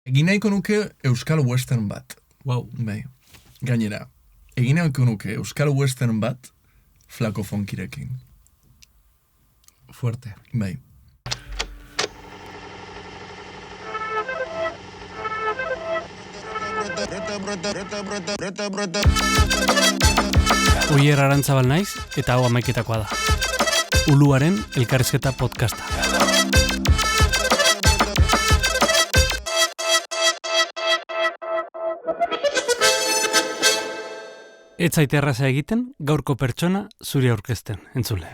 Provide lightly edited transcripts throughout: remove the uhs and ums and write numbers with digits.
Egin nahiko nuke Euskal Western bat. Wow. Bai. Gainera, egin nahiko nuke Euskal Western bat Flaco Funkirekin. Fuerte. Bai. Oier Arantzabal naiz eta hau 11koa da. Uluaren elkarrizketa podcasta. Ez zaite erraza egiten, gaurko pertsona zuri aurkezten, entzule.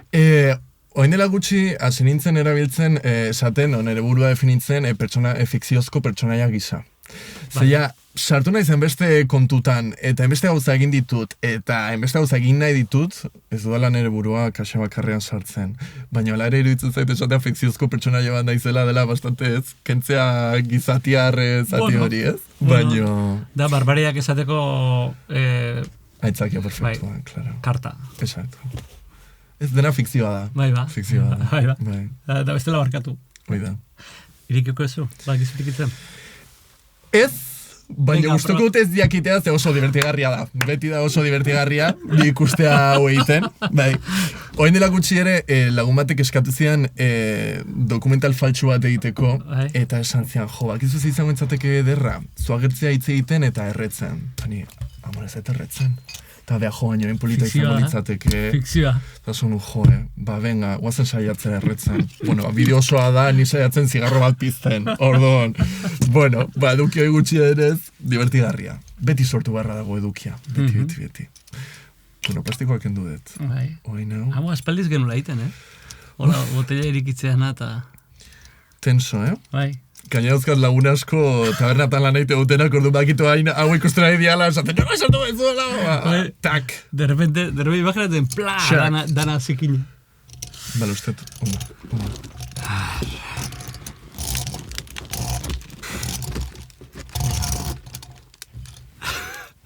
Oin dela gutxi, hasi nintzen erabiltzen, esaten, nire burua definitzen, fikziozko pertsonaia gisa. Zeia, sartu nahi zenbeste kontutan, eta enbeste gauza egin ditut, eta enbeste gauza egin nahi ditut, ez duela nire burua kaxa bakarrean sartzen. Baina ala ere iruditzen zait esatea fikziozko pertsonaia bat naizela dela bastante ez, kentzea gizatiar zati hori ez? Baina... Da, barbariak esateko... Aitzakia perfectua, bai, claro. Karta. Exacto. Ez dena fikzioa da. Bai ba. Fikzioa da. Bai ba. Bai. Da bestela barkatu. Bai da. Irikiko ezu, gizurik itzen. Ez, baina gustuko dut ez diakitea ze oso divertigarria da. Beti da oso divertigarria, bi ikustea hau egiten. Bai. Oin dela gutxi ere, lagun batek eskatu zian dokumental faltsu bat egiteko, eta esan zian, jo, bakizu izango entzateke ederra, zuagertzea hitz egiten eta erretzen. Pani, amor ez eta erretzen. Eta beha jo, baino, polita izango litzateke. Fikzioa. Eta zonu, jo, ba, venga, guazen saiatzea erretzen. Bueno, bideo osoa da, ni saiatzen zigarro bat pizten, ordon. Bueno, ba, eduki hori gutxi edez, divertigarria. Beti sortu barra dago edukia. Beti. Bueno, plastikoak endu dut. Bai. Oi, nau? Hau, espaldiz genula egiten, Hola, botella irikitzean eta... Tenso, Bai. Gaina dauzkat lagun asko tabernatan lan egite dutenak, ordu bakitu hain, hau ikusten nahi diala, esaten, no, esan dugu zuela, tak. De repente, imaginaten, dana zikina. Bale, usted, ondo.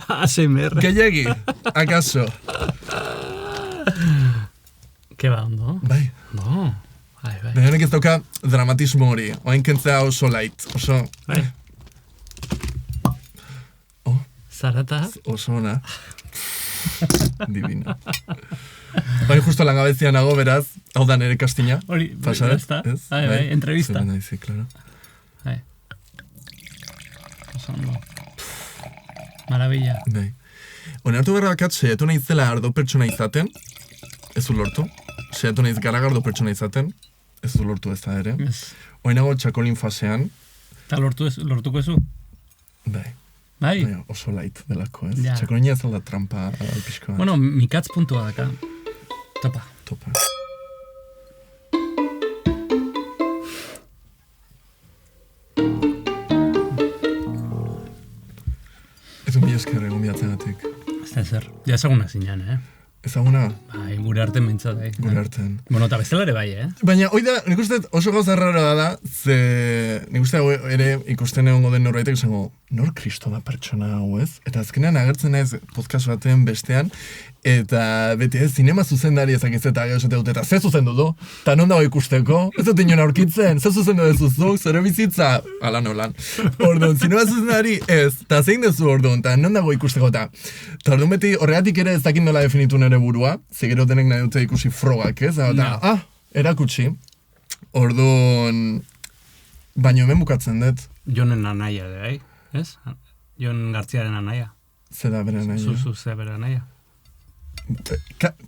ASMR. Gehiagi, akaso? Ke ba, ondo? Bai. No. Bai. Behenek ez dauka dramatismo hori, oain kentzea oso light, oso... Bai. Oh. Zarata. Oso ona. Divina. Bai, justo langabezian nago, beraz, hau da nere kastina. Hori, pasaret, ez? Bai, entrevista. Zer nahi, claro. Bai. Oso ondo. Maravilla. Bai. Onartu gara bakat, seiatu nahi zela ardo pertsona izaten, ez du lortu. Seiatu nahiz garagardo pertsona izaten, ez du lortu ez da ere. Yes. Oinago txakolin fasean. Eta lortuko ezu? Bai. Bai? Oso light delako, ez? Ja. Txakolina ez alda trampa alpizkoa. Bueno, mikatz puntua daka. Topa. Ez un bilezker egon bihatzen gatik. Ez da zer. Ja ezaguna zinean, Ezaguna? Bai, gure arten mentzat, Gure arten. Bueno, eta bestelare bai, Baina, hoi da, nik uste oso gauza raroa da, ze nik uste ere ikusten egongo den norbaitek esango, nor kristo da pertsona hau ez? Eta azkenean agertzen naiz podcast baten bestean, eta beti ez, zinema zuzendari ezakiz eta esate dut, eta ze zuzendu du? Eta non dago ikusteko? Ez dut inoen aurkitzen? Ze zuzendu dezuzuk? Zure bizitza? Ala nolan. Orduan, zinema zuzendari ez, eta zein dezu orduan, eta non dago ikusteko eta orduan beti horregatik ere ez dakit nola definitu nire burua, zegero denek nahi dute ikusi frogak, ez? Eta, erakutsi. Orduan, baino hemen bukatzen dut. Jonen anaia, ez? Jon Gartziaren anaia. Zera bere anaia. Zuzu ze bere anaia.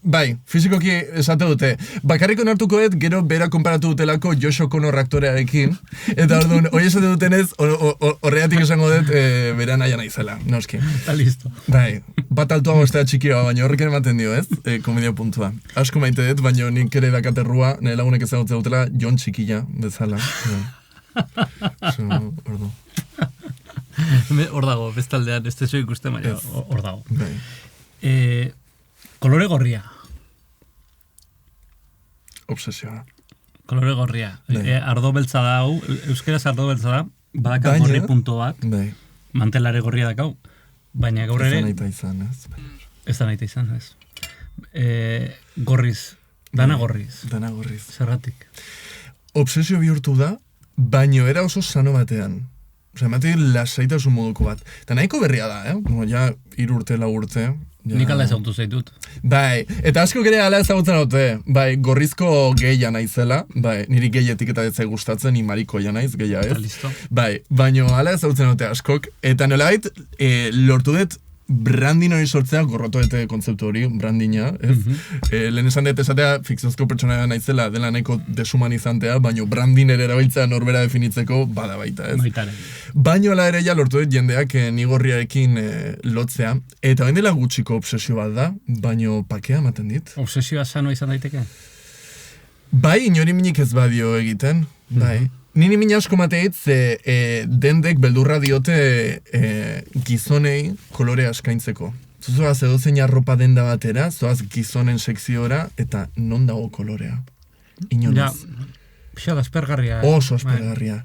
Bai, fizikoki esate dute. Bakarriko nartukoet, gero bera konparatu dutelako Joshua Connor aktorearekin. Eta orduan, hori esate dutenez, horregatik esango dut bere anaia naizela, noski. Eta listo. Bai, bat altuago estea txikioa, baina horrek ere ematen dio, ez? Komedia puntua. Asko maite dut, baina nik ere dakaterrua, nire lagunek ezagutzen dutela, Jon Txikila, bezala. Ordu. Hor dago, bestaldean, ez tezo ikusten, baina hor dago. Bai. Kolore gorria. Obsesioa. Kolore gorria. Ardo beltza da hau, euskeraz ardo beltza da, badaka gorri punto bat, mantelare gorria dakau, baina gaur ere... Ez da naita izan, ez? Ez da naita izan, ez. Gorriz, dana gorriz. Dana gorriz. Zerratik. Obsesio bihurtu da, baino era oso sano batean. Osa, emate lasaitasun moduko bat. Eta nahiko berria da, ja, 3 urte, 4 urte. Ja. Nik ala ezagutu zaitut. Bai, eta asko ere ala ezagutzen haute. Bai, gorrizko gehia naizela. Bai, niri gehietik eta etzai gustatzen, ni marikoia naiz, gehia ez. Bai, baino ala ezagutzen haute askok. Eta nolabait, lortu dut brandin hori sortzea, gorrotoete kontzeptu hori, brandina, ez? Lehen esan dut esatea, fikziozko pertsona naizela dela nahiko deshumanizantea, baino brandin ere erabiltzea norbera definitzeko bada baita, ez? Baitaren. Baino ala ere ja lortu dut jendeak nigorriarekin lotzea, eta bain dela gutxiko obsesio bat da, baino pakea ematen dit. Obsesioa sanoa izan daiteke? Bai, inori minik ez badio egiten, bai. Nini mina asko mateit, dendek beldurra diote gizonei kolorea eskaintzeko. Zoaz edozein arropa denda batera, zoaz gizonen sekziora, eta non dago kolorea. Inonez. Ja, pixat aspergarria. Oso aspergarria.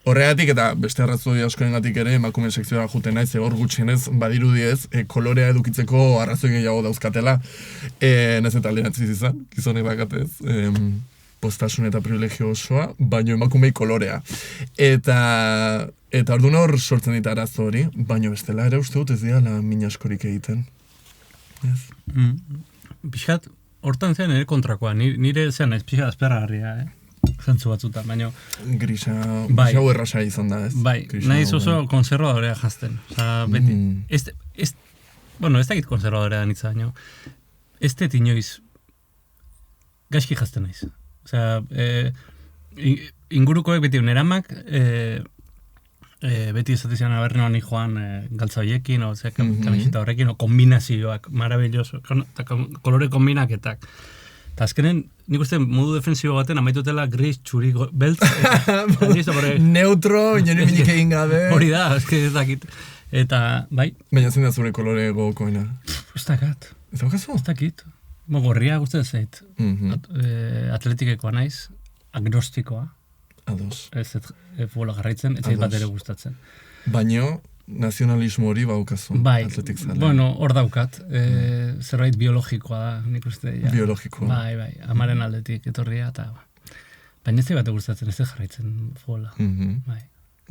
Horregatik eta beste arrazoi askoengatik ere emakume sekziora juten naiz, hor gutxienez badirudiez kolorea edukitzeko arrazoi gehiago dauzkatela. Nez eta alderatziz izan, gizonek bakatez. Postasun eta privilegio osoa, baino emakumei kolorea. Eta orduan hor sortzen dit arazo hori, baino bestela ere uste dut ez dira min askorik egiten. Ez? Pixat, hortan zen ere kontrakoa, nire zen ez pixat aspergarria, zentzu batzutan, baino... Grisa hau errasa izan da, ez? Bai, nahiz oso konservadorea jazten. Osa, beti, bueno, ez dakit konservadorea nitza, baino, ez dut inoiz gaizki jazten naiz. Osea, ingurukoek beti neramak, beti esatezian abernoan joan galtza horiekin, o kamiseta horrekin, o kombinazioak, maravilloso, kolore kombinaketak. Eta azkenen, nik uste modu defensibo baten amaitutela gris, txuri, beltz. Neutro, inori minik egin gabe. Hori da, ez dakit. Eta, bai. Baina zen da zure kolore gogokoena. Ez dakat. Ez daukazu? Ez dakit. Gorria guztien zait. Atletikekoa naiz, agnostikoa. Ados. Ez futbola garraitzen, ez zait bat ere gustatzen. Baino, nazionalismo hori baukazu. Bai, atletik zale. Bueno, hor daukat. Zerbait biologikoa da, nik uste. Ja. Biologikoa. Bai, amaren aldetik etorria, eta baina ez zait bat gustatzen, ez zait jarraitzen futbola. Bai.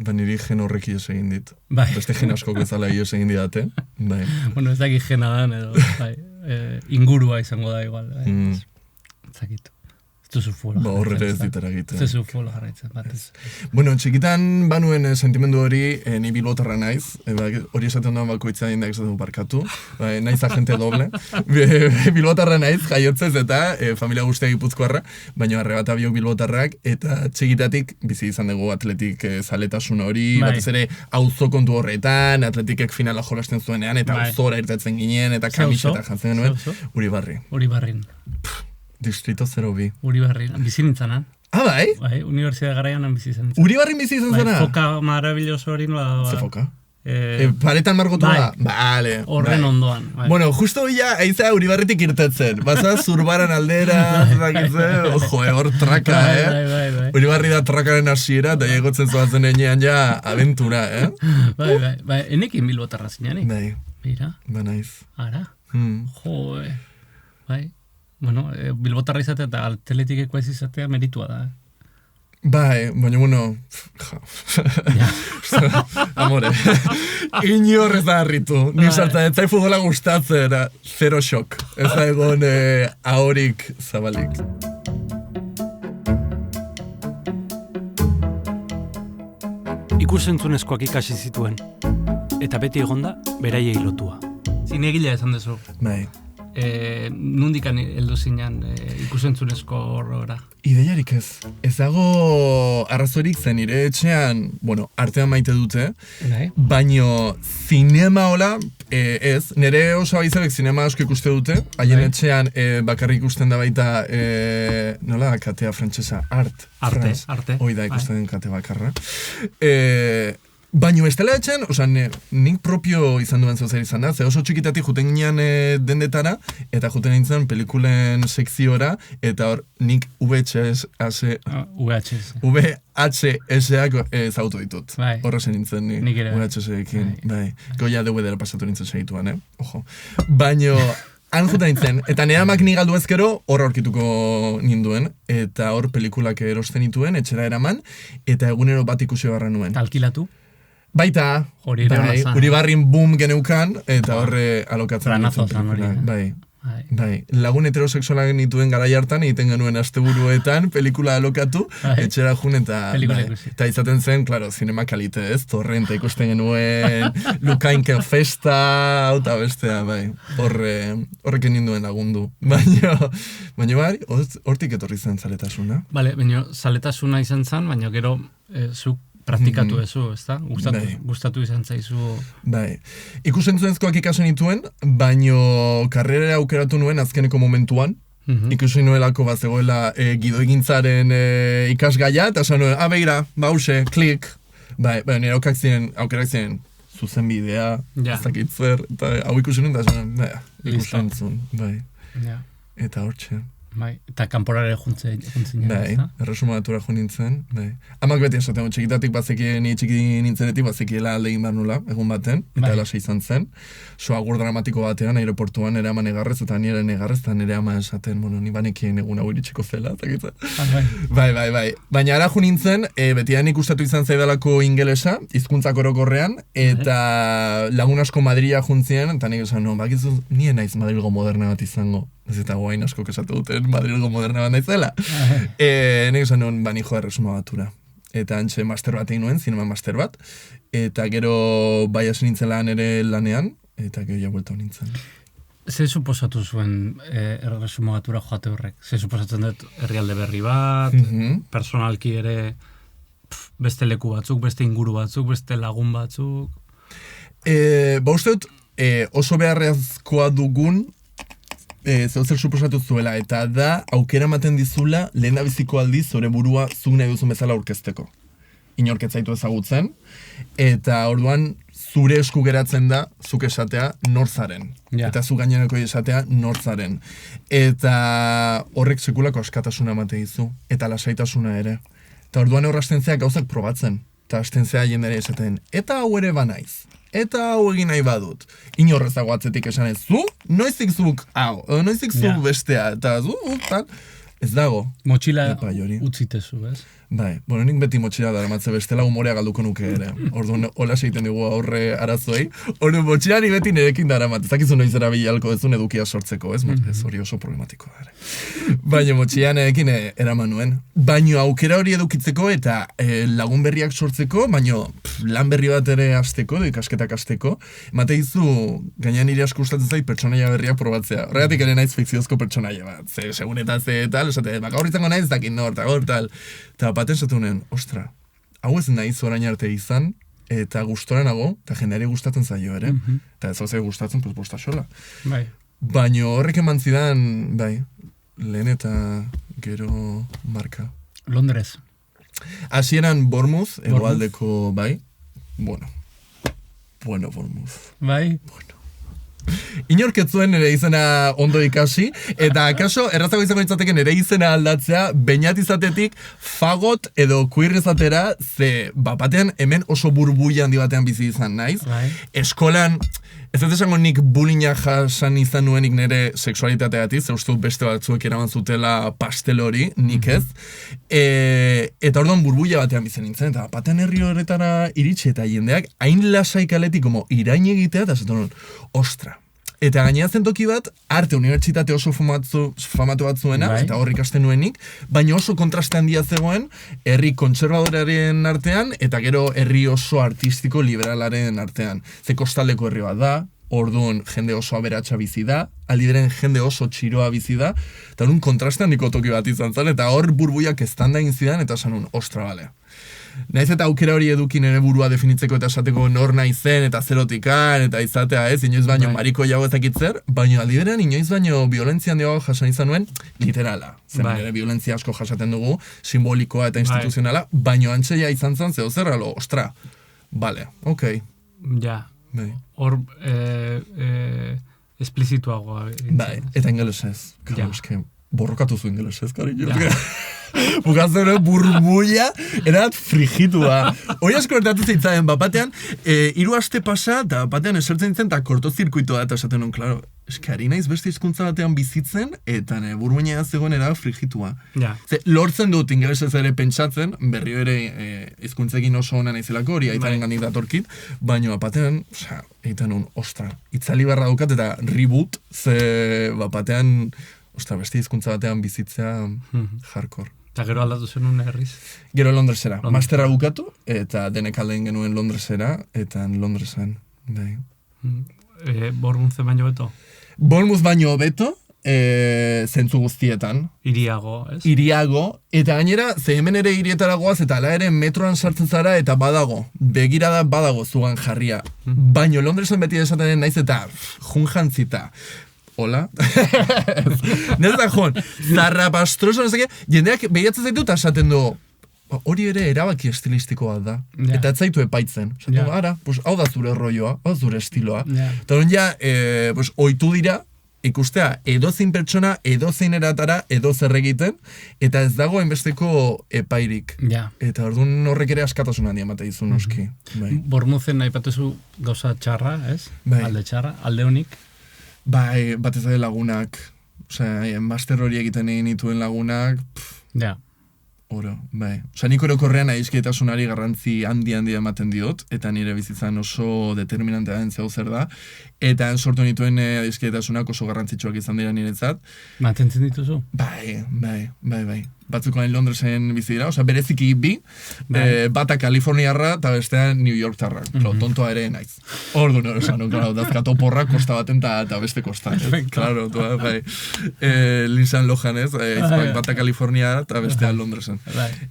Ba, niri gen horreki ez egin dit. Bai. Beste gen asko bezala ez egin didate. Bai. Bueno, ez dakit gena dan, edo, bai. Ingurua izango da igual. Zakitu. Ez duzu fuola jarraitzen. Ba, horrere ez ditara egiten. Ez duzu fuola jarraitzen, batez. Bueno, txikitan banuen sentimendu hori, ni bilbotarra naiz, hori esaten duan bakoitza indak esaten barkatu, naiz agente doble. Bilbotarra naiz, jaiotzez eta familia guztia gipuzkoarra, baina arrebata biok bilbotarrak, eta txikitatik bizi izan dugu atletik zaletasun hori, batez ere auzo kontu horretan, atletikek finala jolasten zuenean, eta auzora irtetzen ginen, eta kamiseta jantzen genuen, Uribarri. Uribarrin. Distrito 02. Uribarrin, bizi nintzanan. Ah, bai? Bai, universidad garaian bizi zen. Uribarrin bizi izan zena? Foka maravilloso hori nola. Ze foka? Paretan margotu da? Bale. Horren ondoan. Bueno, justo ya aiza Uribarritik irtetzen. Baza zurbaran aldera, hor traka, Bai. Uribarri da trakaren hasiera, eta egotzen zoazen enean ja aventura, Bai. Enekin bilbotarra zinean, Bai. Mira. Ba naiz. Ara? Joe. Bai. Bueno, bilbotarra izatea eta atletikeko ez izatea meritua da. Bai, baina, amore, inor ez da harritu. Ni sartzen, ez zai futbola gustatzen, zero shock. Ez da egon ahorik zabalik. Ikusentzunezkoak ikasi zituen, eta beti egonda beraiei lotua. Zinegilea esan dezu. Bai. Nundikan heldu zinean ikusentzunezko horrora? Ideiarik ez. Ez dago arrazorik zen nire etxean, bueno, artean maite dute, baino zinema hola, ez, nire oso aizabek zinema asko ikuste dute, haien etxean bakarrik ikusten da baita, nola, katea frantsesa, arte. Hoi da ikusten den kate bakarra. Baina estela etxen, nik propio izan duen zozer izan da, ze oso txikitatik juten ginean dendetara, eta juten nintzen pelikulen sekziora, eta hor nik VHS-ak zautu ditut. Horra zen nintzen ni, VHS-ekin. Goia DVD-era pasatu nintzen segituan, ojo. Baina, han juten nintzen, eta nire amak ni galdu ezkero hor aurkituko ninduen, eta hor pelikulak erosten dituen, etxera eraman, eta egunero bat ikusi barra nuen. Alkilatu? Baita, Uribarrin boom geneukan, eta horre alokatzen. Planazo zan hori. Bai, lagun heterosexualak nituen garai hartan egiten genuen asteburuetan pelikula alokatu, etxera jun eta izaten zen, claro, zinema kalite ez, torrenta ikusten genuen, Lukainken festa, eta bestea, bai, horrekin ninduen lagundu. Baina bai, hortik etorri zen zaletasuna. Bale, baina zaletasuna izan zen, baina gero zuk praktikatu ezu, ezta? Gustatu izan zaizu. Bai. Ikusentzunezkoak ikasen nituen, baino karrera aukeratu nuen azkeneko momentuan. Ikusi nuelako bazegoela gidoigintzaren ikasgaia, eta esan nuen, begira, hause, klik. Bai, nire aukerak ziren zuzen bidea, ez dakit zer, eta hau ikusi nuen, eta esan nuen, ikusentzun, bai. Eta hortxe. Bai, eta kanporare juntzen. Bai, erresumatura jo nintzen, bai. Amak beti esaten, txikitatik bazekien, txiki nintzenetik bazekiela alde egin behar nula, egun baten, eta elasa izan zen. So, agur dramatiko batean, aeroportuan nire ama negarrez, eta nire negarrez, eta nire ama esaten, ni banekien egun hau iritsiko zela, eta Bai. Baina ara jo nintzen, betian ikustatu izan zaidalako ingelesa, hizkuntzak orokorrean, eta lagun asko Madrila juntzien, eta nik esan, bakizu, nien naiz Madrilgo moderna bat izango. Ez eta guain asko kesatu duten Madrilgo moderna bat naizela. Nik esan nuen, bani joa erresuma batura. Eta antxe master bat egin nuen, zinema master bat. Eta gero bai hasi nintzela ere lanean, eta gero ja buelta nintzen. Ze suposatu zuen erresuma batura joate horrek? Ze suposatzen dut herrialde berri bat, personalki ere beste leku batzuk, beste inguru batzuk, beste lagun batzuk? Uste dut, oso beharrezkoa dugun zer suposatu zuela, eta da aukera ematen dizula lehen da biziko aldiz zure burua zuk nahi duzun bezala aurkezteko. Inork ez zaitu ezagutzen, eta orduan zure esku geratzen da zuk esatea nortzaren. Eta zu gainerako esatea nortzaren. Eta horrek sekulako askatasuna emate dizu, eta lasaitasuna ere. Eta orduan horrazten zeak gauzak probatzen, eta hasten zea jendere esaten, eta hau ere banaiz. Eta hau egin nahi badut. Inorrezago atzetik esan ez, noizik zuk hau, noizik zuk bestea, eta tal, ez dago. Motxila utzitezu, ez? Bai, nik beti motxila daramatze bestela humorea galduko nuke ere. Orduan, hola seiten dugu aurre arazoei. Orduan, motxila ni beti nirekin daramat. Ez dakizu noiz erabilalko ezun edukia sortzeko, ez? Ez hori oso problematikoa ere. Baina motxila nirekin eraman nuen. Baina aukera hori edukitzeko eta lagun berriak sortzeko, baina lan berri bat ere hasteko, ikasketak hasteko, emate izu, gainean nire asko gustatzen zait pertsonaia berriak probatzea. Horregatik ere naiz fikziozko pertsonaia bat. Segun eta ze tal, esate, gaur izango naiz, dakit nor, eta gaur tal. Eta baten zatunen, ostra, hau ez naiz orain arte izan, eta gustoranago, eta jendeari gustatzen zaio ere. Eta ez hau gustatzen, pues bostaxola. Bai. Baina horrek eman zidan, bai, lehen eta gero marka. Londres. Hasieran Bournemouth, hegoaldeko, bai. Bueno, Bournemouth. Bai. Bueno. Inorketzuen ere izena ondo ikasi, eta akaso errazago izango itzateken ere izena aldatzea, bainat izatetik fagot edo queer izatera, ze batean hemen oso burbuia handi batean bizi izan naiz. Eskolan, ez dut esango nik bullyinga jasan izan nuenik nire seksualitateagatik, ze uste beste batzuek eraman zutela pastel hori, nik ez. Eta orduan burbuia batean bizi nintzen, eta batean herri horretara iritsi eta jendeak, hain lasaik aletik irain egitea, eta zaten ostra. Eta gainera zentoki bat, arte unibertsitate oso famatu bat zuena, eta horrik ikasten nuenik, baina oso kontraste handia zegoen, herri kontserbadorearen artean, eta gero herri oso artistiko liberalaren artean. Ze kostaldeko herri bat da, orduan jende oso aberatsa bizi da, aldideren jende oso txiroa bizi da, eta hori kontraste handiko toki bat izan zen, eta hor burbuiak eztanda egin zidan, eta esan ostra, bale. Naiz eta aukera hori edukin ere burua definitzeko eta esateko nor naizen eta zerotikan eta izatea ez, inoiz baino mariko jau ezakitzer, baino aldiberean inoiz baino violentzia handiago jasan izan nuen literala. Zer ere violentzia asko jasaten dugu, simbolikoa eta instituzionala, baino antxeia izan zen zeo zer, ostra, bale, okei. Ja, hor esplizituagoa. Bai, eta ingelesez, borrokatu zu ingelesez, kariño. Bukatzen burbuia, erat frigitua. Hori asko ertatu zitzaren, batean, 3 aste pasa, eta batean esertzen zen, eta kortozirkuitoa, eta esaten non, klaro, eskari naiz beste hizkuntza batean bizitzen, eta burbuina zegoen era frigitua. Ja. Ze, lortzen dut ingelesez ere pentsatzen, berrio ere hizkuntzekin oso ona naizelako, hori aitaren gandik datorkit, baina batean, egiten nun, ostra, itzali barra daukat, eta reboot, ze batean, ostra, beste hizkuntza batean bizitzea hardcore. Eta gero aldatu zenun herriz? Gero Londresera. Masterra bukatu, eta denek aldein genuen Londresera, eta Londresen. Bai. Bournemouth baino beto? Bournemouth baino beto, zentzu guztietan. Iriago, ez? Iriago, eta gainera, ze hemen ere hirietara goaz, eta ala ere metroan sartzen zara, eta badago, begirada badago zugan jarria. Baino Londresen beti esaten naiz, eta junjantzita. Hola? Nez da joan, zarrapastroso, no seke, jendeak behiatzen zaitu eta esaten du, hori ere erabaki estilistikoa da. Ja. Eta ez zaitu epaitzen. Esaten du, ara, pues, hau da zure rolloa, hau da zure estiloa. Ja. Eta hori ja, pues, oitu dira, ikustea edozein pertsona, edozein eratara, edozer egiten, eta ez dago hainbesteko epairik. Ja. Eta orduan horrek ere askatasun handia ematen dizu noski. Bai. Bournemouthen aipatuzu gauza txarra, ez? Bai. Alde txarra, alde honik. Bai, batez ere lagunak, osea, master hori egiten egin dituen lagunak, Ja. oro, bai. Osea, nik orokorrean aizkietasunari garrantzi handi ematen diot, eta nire bizitzan oso determinantea den zeu zer da, eta sortu nituen aizkietasunak oso garrantzitsuak izan dira niretzat. Mantentzen dituzu? Bai. Batzuk hain Londresen bizi dira, osea, bereziki bi, bata Kaliforniarra eta bestea New Yorktarra. Tontoa ere naiz. Orduan hori esan, claro, dazkat oporrak kosta baten eta beste kostan. Claro, bai. Lindsay Lohan ez, bata Kaliforniarra eta bestea Londresen.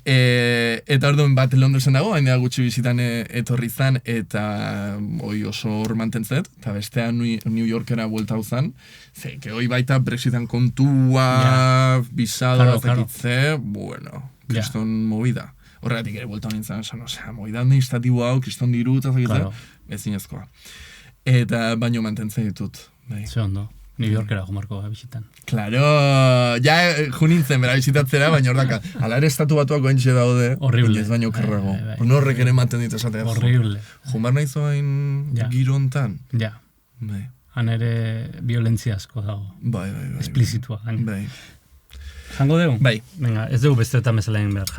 Eta orduan bat Londresen dago, hain gutxi bizitan etorri zan, eta hoi oso hor mantentzet, eta bestea New Yorkera buelta hau zan, ze, que hoi baita Brexitan kontua, bizado, zakitze, bueno, kriston movida. Horregatik ere buelta honin zan, osea, movida administratibo hau, kriston diru, eta zakitze, ezinezkoa. Eta baino mantentzen ditut. Ze ondo. New Yorkera jumarko bizitan. Claro, ja junintzen bera bizitatzera, baina hor daka, ala ere estatu batuak goentxe daude, horrible. Ez baino kerrago. Horrek ere ematen dit esatea. Horrible. Jumar nahi zoain giro hontan. Ja. Bai. Han ere violentzia asko dago. Bai. Esplizitua. Bai. Jango dugu? Bai. Venga, ez dugu besteetan bezala egin behar.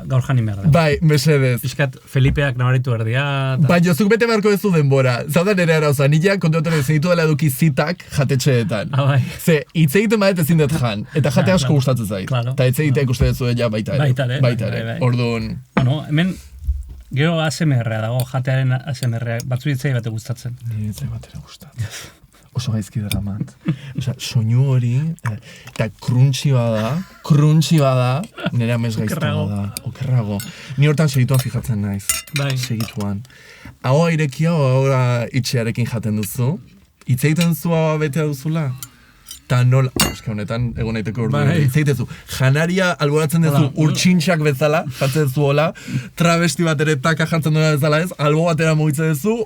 Gaur janin behar da. Bai, mesedez. Piskat, Felipeak nabaritu erdia. Bai, jozuk bete beharko ez du denbora. Zaudan ere arauza, nila kontuaten ezin ditu dela eduki zitak jatetxeetan. Bai. Ze, hitz egiten badet ezin dut jan. Eta jate asko gustatzen zait. Eta hitz egitea ikusten duzu ja baita ere. Baita ere. Orduan. Bueno, hemen gero ASMR-a dago, jatearen ASMR-a. Batzu hitzei bate gustatzen. Nire hitzei bat ere gustatzen. Oso gaizki dramat. Osea, soinu hori, eta crunchy bada, nire amez gaiztua da. Okerrago. Ni hortan segituan fijatzen naiz. Bai. Segituan. Hau irekia, hau itxearekin jaten duzu. Hitz egiten duzu hau betea duzula. Ta nola, eske honetan, egon naiteko ordu. Hitz egiten duzu. Janaria alboratzen duzu urtsintxak bezala, jatzen duzu hola. Travesti bat ere taka jantzen duena bezala ez. Albo batera mugitzen duzu,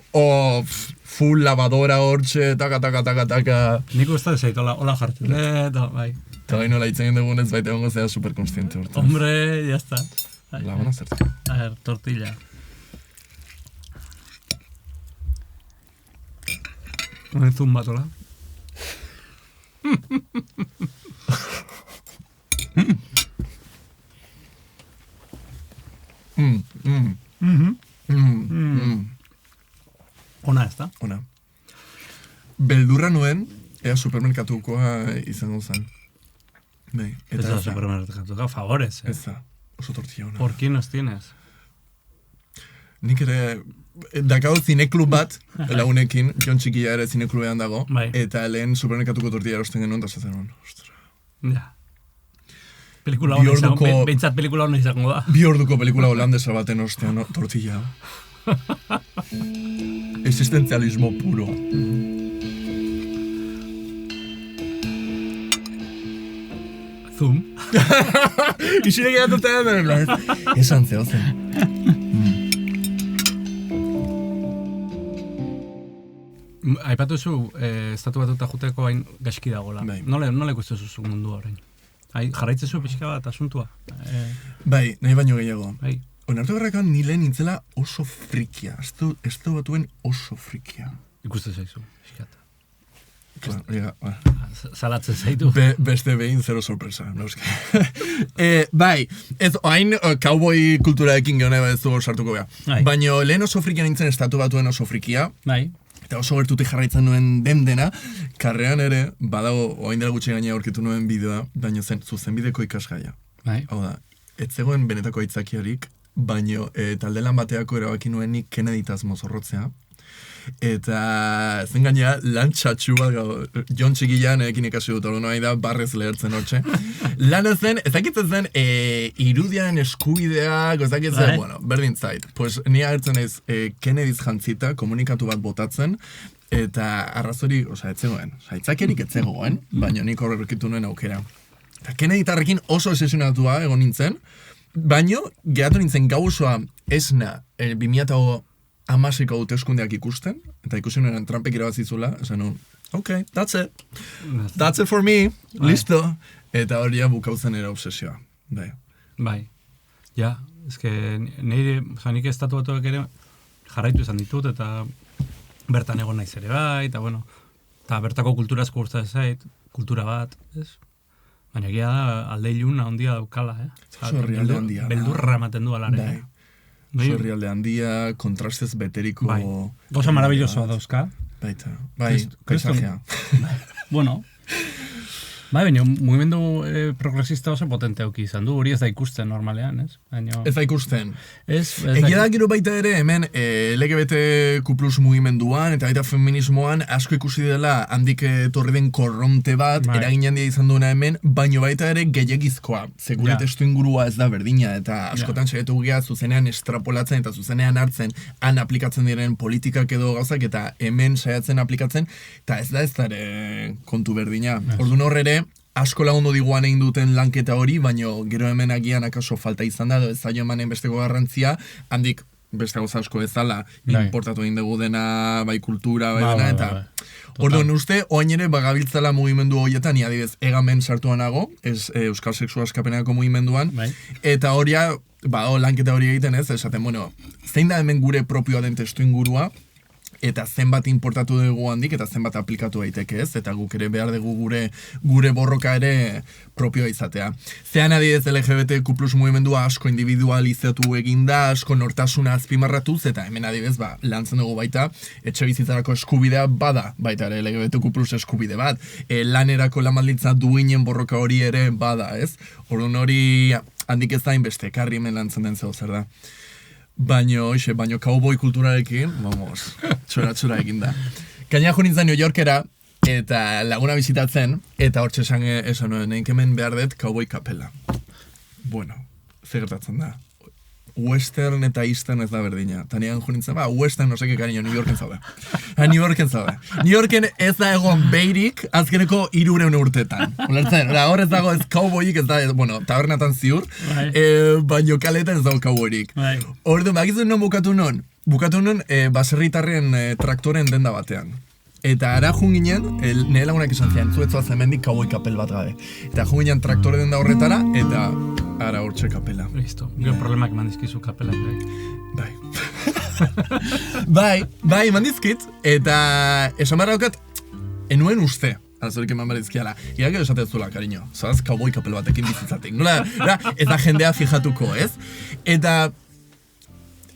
full lavadora hortxe, taka. Nik usta zait, hola jartzen. Bai. Eta bai nola hitzen dugun ez baita egongo zera superkonstiente hortaz. Hombre, ya está. Lagona zertu. A ver, tortilla. Un zumba, tola. Ona ez da? Ona. Beldurra nuen, ea supermerkatukoa izango zen. Bai, ez da supermerkatukoa, favorez. Ez da, oso tortilla ona. ¿Por qué nos tienes? Nik ere, dakau zineklub bat, lagunekin, Jon Txikia ere zineklubean dago, eta lehen supermerkatuko tortilla erosten genuen, eta zaten hon, ostra. Ja. Pelikula hona izango, behintzat pelikula hona izango da. 2 orduko pelikula holandesa baten ostean, tortilla. Existenzialismo puro. Zoom. Isire geratuta da, esan zehozen. Aipatu zu, estatu batuta juteko hain gaizki dagoela. Nola ikusten zuzu mundu horrein? Jarraitzezu pixka bat asuntua. Bai, nahi baino gehiago. Bai. Onartu berrakan nile nintzela oso frikia. Estu batuen oso frikia. Ikuste zaizu, pixkat. Zalatzen zaitu. Beste behin zero sorpresa, noski. Bai, ez hain cowboy kulturaekin geone ez dugu sartuko beha. Baina lehen oso frikia nintzen estatu batuen oso frikia. Bai. Eta oso gertutik jarraitzen nuen dena, karrean ere, badago, oain dela gutxi gaina aurkitu nuen bideoa, baina zuzenbideko ikasgaia. Bai. Hau da, ez zegoen benetako aitzakiarik, baina taldelan bateako erabaki nuenik Kennedytaz mozorrotzea. Eta zen gaina lan txatxu bat Jon Txikilan ekin ikasi dut, hori nahi da barrez lehertzen hortxe. Lan ezakitzen zen irudian eskubideak, ezakitzen, bueno, berdin zait. Pues ni agertzen naiz Kennedyz jantzita, komunikatu bat botatzen, eta arrazori, etzegoen, aitzakiarik etzegoen, baina nik horrekitu nuen aukera. Eta Kennedytarrekin oso esesionatua egon nintzen, baina geratu nintzen gau osoa esna 2006ko hauteskundeak ikusten, eta ikusi nuen Trumpek irabazizula, esan nuen, okay, that's it for me, listo, eta hori bukautzen era obsesioa. Bai, ja, ezke nik estatu batuak ere jarraitu izan ditut, eta bertan egon naiz ere bai, eta bueno, eta bertako kultura asko gustatzen zait, kultura bat, ez? Baina egia da alde ilun handia daukala, Zorrialde handia. Beldurra ematen du alare. Zorrialde handia, kontrastez beteriko... Bai, goza maravillosoa dauzka. Baita, bai, paisajea. Bueno, bai, baina mugimendu progresista oso potente auki izan du, hori ez da ikusten normalean, ez? Ez da ikusten. Egia da gero baita ere hemen LGBTQ+ mugimenduan eta baita feminismoan asko ikusi dela handik etorri den korronte bat, eragin handia izan duena hemen, baino baita ere gehiagizkoa. Gure testu ingurua ez da berdina, eta askotan saiatu gea zuzenean estrapolatzen eta zuzenean hartzen han aplikatzen diren politikak edo gauzak, eta hemen saiatzen aplikatzen, eta ez da ere kontu berdina. Orduan horre asko lagundu diguan egin duten lanketa hori, baino gero hemen agian akaso falta izan da, ez zailo emanen besteko garrantzia, handik beste gauza asko bezala, importatu egin dugu dena, bai kultura, bai dena, eta orduan uste, oain ere bagabiltzala mugimendu horietan, ni adibez, egamen sartuan nago, Euskal Sexu Askapenako mugimenduan, eta horia, lanketa hori egiten ez, esaten, bueno, zein da hemen gure propioa den testu ingurua, eta zenbat importatu dugu handik, eta zenbat aplikatu daiteke ez, eta guk ere behar dugu gure borroka ere propioa izatea. Zean adidez LGBTQ+ mugimendua asko individualizatu eginda, asko nortasuna azpimarratuz, eta hemen adibez, lantzen dugu baita, etxe bizitzarako eskubidea bada, baita ere LGBTQ+ eskubide bat, lanerako lamalditza duinen borroka hori ere bada, ez? Orduan hori handik ez da inbeste, karri hemen lantzen den zeo zer da. Baino cowboy kulturarekin, vamos, txora egin da. Gaina jo nintzen New Yorkera, eta laguna bizitatzen, eta hortxe esan nuen, hemen behar dut cowboy kapela. Bueno, zegertatzen da. Western eta Eastern ez da berdina. Eta nian jo nintzen, Western no seke cariño, New Yorken zaude. New Yorken ez da egon beirik, azkeneko 300 urtetan. Olertzen, hor ez dago ez cowboyik, ez da, bueno, tabernatan ziur, baino kaletan ez dago cowboyik. Orduan, bakizu non bukatu non? Bukatu non baserritarren traktoren denda batean. Eta ara jun ginen, nire lagunak esan zian, zuetzoa zemendik cowboy kapel bat gabe. Eta jun ginen traktore denda horretara, eta ara hortxe kapela. Listo, gero problemak mandizkizu kapelak. Bai, mandizkit, eta esan barra daukat, enuen uste, arazorik eman berizkiala. Ia gero esatezula, cariño, zoaz cowboy kapel batekin bizitzatik. Nola, eta jendea fijatuko, ez? Eta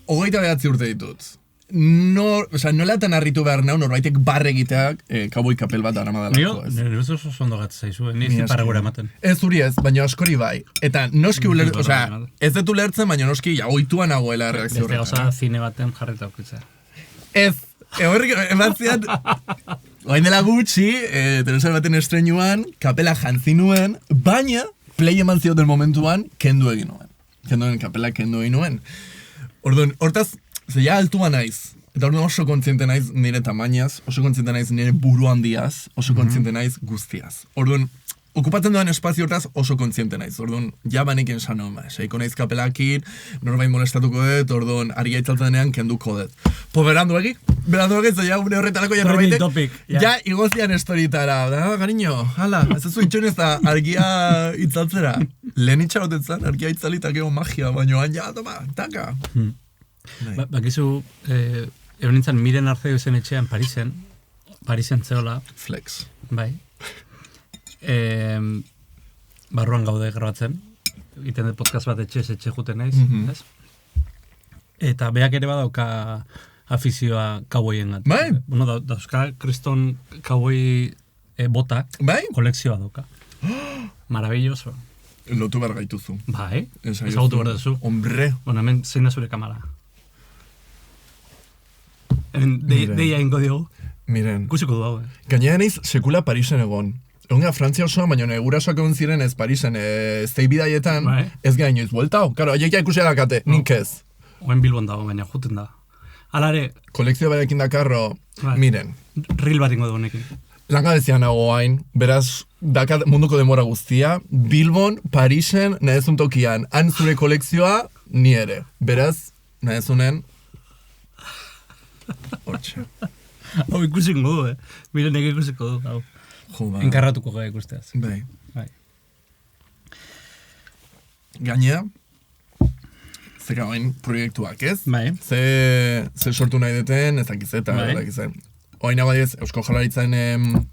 29 urte ditut. Nolatan harritu behar nahu norbaitek barre egiteak cowboy kapel bat aramadalako, ez? Nire oso ondo gatzea izu, nire paragura ematen. Ez zuri ez, baina askori bai. Eta noski ez dut ulertzen, baina noski oituan nagoela reakzio horretan. Beste gauza zine baten jarreta aukitzea. Ez, horrik ematzean, oain dela gutxi, telesai baten estrenuan, kapela jantzi nuen, baina play eman zioten momentuan, kendu egin nuen. Kapela kendu egin nuen. Orduan, hortaz, ja altua naiz, eta orduan oso kontziente naiz nire tamainaz, oso kontziente naiz nire buru handiaz, oso kontziente naiz guztiaz. Orduan, okupatzen doan espazio hortaz oso kontziente naiz. Orduan, ja banekin esan hon, seiko naiz kapelakin, norbait molestatuko dut, orduan, argia itzaltzen denean kenduko dut. Beranduegi, ja une horretarako ja norbaitek, ja igozian estoritara, da, gariño, hala, ez zu itxoin ez da argia itzaltzera. Lehen itxarotetzen, argia itzalitak ego magia, baino, ja, toma, taka. Bakizu, egon nintzen Miren Arceo zen etxean Parisen zeola. Flex. Bai. Barruan gaude grabatzen, iten dut podcast bat etxe juten naiz, ez? Eta beak ere badauka afizioa kauboien gat. Bai? Bueno, dauzka kriston kauboi botak, Bai? kolekzioa dauka. Maravilloso. Lotu behar gaituzu. Bai? Ezagutu behar duzu. Hombre. Bueno, hemen zein da zure kamara. Deia ingo diogu. Miren. Kusiko du hau, Gainera naiz sekula Parisen egon. Egonga Frantzia osoan, baina gurasoak egon ziren ez Parisen, zei bidaietan, ez gaino iz bueltao. Karo, aiek ikusi dakate, nik ez. Oen Bilbon dago, baina juten da. Alare... Kolekzio barekin dakarro, miren. Ril bat ingo dugunekin. Langabezian nago hain, beraz, dakat munduko demora guztia, Bilbon, Parisen, nahezun tokian, han zure kolekzioa, ni ere. Beraz, nahezunen, hortxe. Hau ikusiko du, Miren ege ikusiko du, hau. Enkarratuko gara ikusteaz. Bai. Gainea, zeka hain proiektuak ez? Bai. Ze sortu nahi deten, ezakizeta, Oain abadiez, Eusko Jaurlaritzaren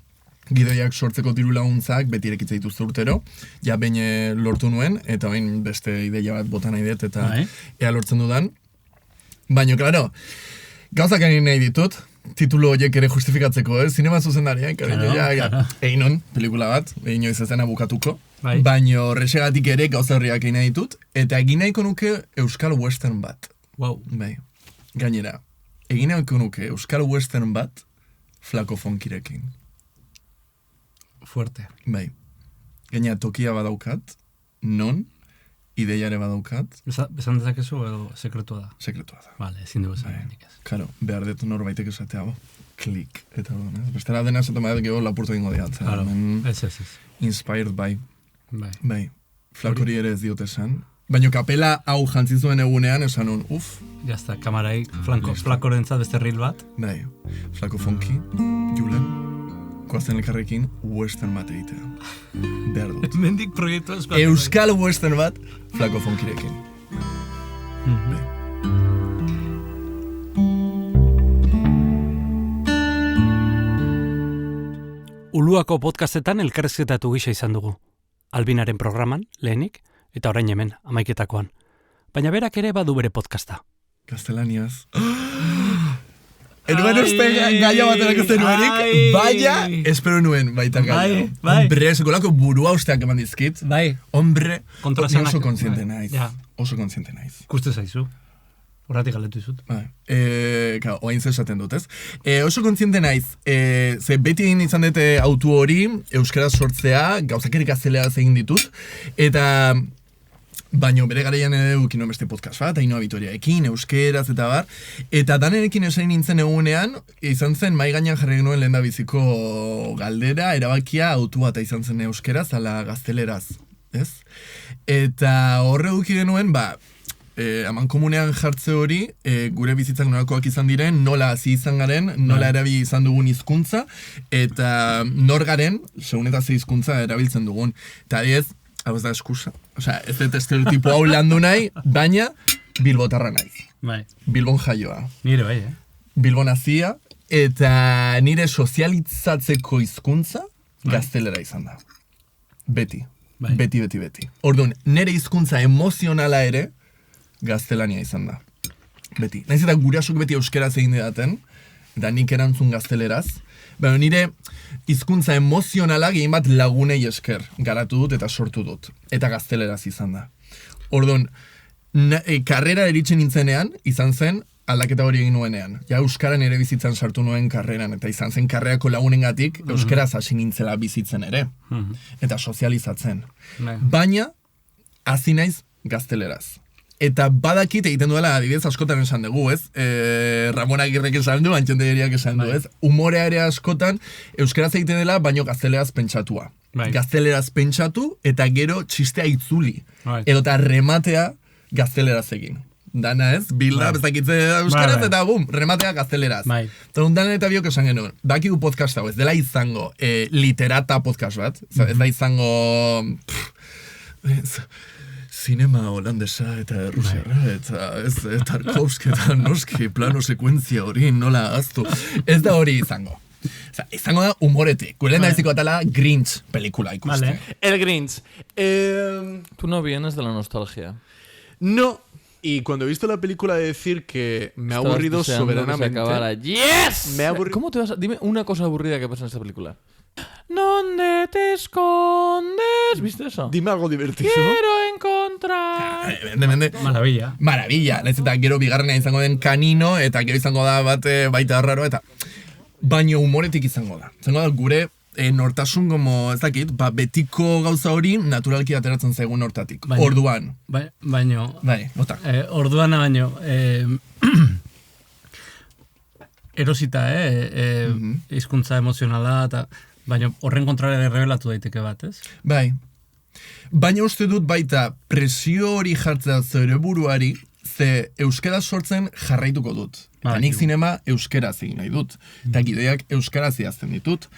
gidoiak sortzeko diru laguntzak beti irekitza dituzte urtero, ja behin lortu nuen, eta oain beste ideia bat bota nahi dut, eta ea lortzen dudan. Baina, klaro, gauzak egin nahi ditut, titulu horiek ere justifikatzeko, zinema zuzendariak, egin hon, pelikula bat, egin ez ezena bukatuko, baina horrexegatik ere gauza horriak egin nahi ditut, eta egin nahiko nuke Euskal Western bat. Wow. Bai, gainera, egin nahiko nuke Euskal Western bat Flako Fonkirekin. Fuerte. Bai, gainera tokia badaukat, non, ideiare badaukat. Besan dezakezu edo sekretua da? Sekretua da. Vale, ezin dugu zen. Karo, behar dut norbaitek esatea, klik, eta bestera dena esaten badet geho lapurtu egingo diatza. Claro, ez. Inspired by. Bai. Flakori ere ez diot esan. Baina kapela hau jantzi zuen egunean esan un, Jazta, kamarai, flakorentzat beste ril bat. Bai, Flako Fonki, Julen, koazten elkarrekin western bat egitea. Behar dut. Mendik proiektu asko. Euskal western bat Flako Fonkirekin. Bai. Uluako podcastetan elkarrezketatu gisa izan dugu. Albinaren programan, lehenik, eta orain hemen, 11-koan. Baina berak ere badu bere podcasta. Gaztelaniaz. Enuen uste gaia baterako zenuenik, baina espero nuen baita gaia. Hombre, sekolako burua usteak eman dizkit. Bai. Hombre, oso kontziente naiz. Oso kontziente naiz. Kuste zaizu. Horratik galetu izut. Oain zesaten dut, ez? Oso kontziente naiz, ze beti egin izan dute autu hori, euskaraz sortzea, gauzakerik azeleaz egin ditut, eta baino bere garaian ere ukino beste podcast bat, Ainhoa Vitoriaekin, euskeraz eta bar, eta danerekin esain nintzen egunean, izan zen mai gainean jarri genuen lehendabiziko galdera, erabakia autu bat izan zen euskeraz, ala gazteleraz, ez? Eta horre duki genuen, aman komunean jartze hori, gure bizitzak nolakoak izan diren, nola hasi izan garen, nola erabili izan dugun hizkuntza, eta nor garen, segun eta ze hizkuntza erabiltzen dugun. Eta ez, hau ez da eskusa. Osea, ez dut estereotipo hau landu nahi, baina bilbotarra naiz. Bai. Bilbon jaioa. Nire bai, Bilbon hazia, eta nire sozializatzeko hizkuntza gaztelera izan da. Beti. Beti. Orduan, nire hizkuntza emozionala ere, gaztelania izan da. Beti. Naiz eta gurasok beti euskeraz egin daten, eta nik erantzun gazteleraz, baina nire hizkuntza emozionala gehien bat lagunei esker garatu dut eta sortu dut. Eta gazteleraz izan da. Orduan, karrera eritzen nintzenean, izan zen aldaketa hori egin nuenean. Ja euskaran ere bizitzan sartu nuen karreran, eta izan zen karreako lagunengatik euskaraz hasi nintzela bizitzen ere. Eta sozializatzen. Baina, hasi naiz gazteleraz. Eta badakit egiten duela, adibidez askotan esan dugu, ez? Ramon Agirrek esan du, Antxentegeriak esan du, ez? Umorea ere askotan euskaraz egiten dela, baino gazteleaz pentsatua. gazteleraz pentsatu, eta gero txistea itzuli. Edo eta rematea gazteleraz egin. Dana ez, bilda, bezakitze euskaraz, eta bum, rematea gazteleraz. Eta dana eta biok esan genuen, bakigu podcast hau, ez dela izango literata podcast bat, ez da izango zinema holandesa eta rusiara, eta ez Tarkovski eta noski plano sekuentzia hori nola aztu. Ez da hori izango. Izango da humoretik. Gure nahiziko atala Grinch pelikula ikuste. El Grinch. Tú no vienes de la nostalgia. No. Y cuando he visto la película de decir que me ha aburrido soberanamente... ¡Yes! ¿Cómo te vas a...? Dime una cosa aburrida que pasa en esta película. ¿Dónde te escondes? ¿Viste eso? Dime algo divertido. Quiero encontrar... Maravilla. Maravilla. Naiz eta gero bigarrena izango den kanino, eta gero izango da bat baita arraro, eta baino humoretik izango da. Izango da gure nortasun ez dakit, betiko gauza hori naturalki ateratzen zaigun hortatik. Orduan. Baino. Nota. Orduan baino. Erosita, hizkuntza emozionala, eta baino horren kontrara errebelatu daiteke bat, ez? Bai. Baina uste dut baita presio hori jartzea zure buruari, ze euskera sortzen jarraituko dut. Eta nik zinema euskaraz egin nahi dut. Eta gidoiak euskaraz idazten ditut.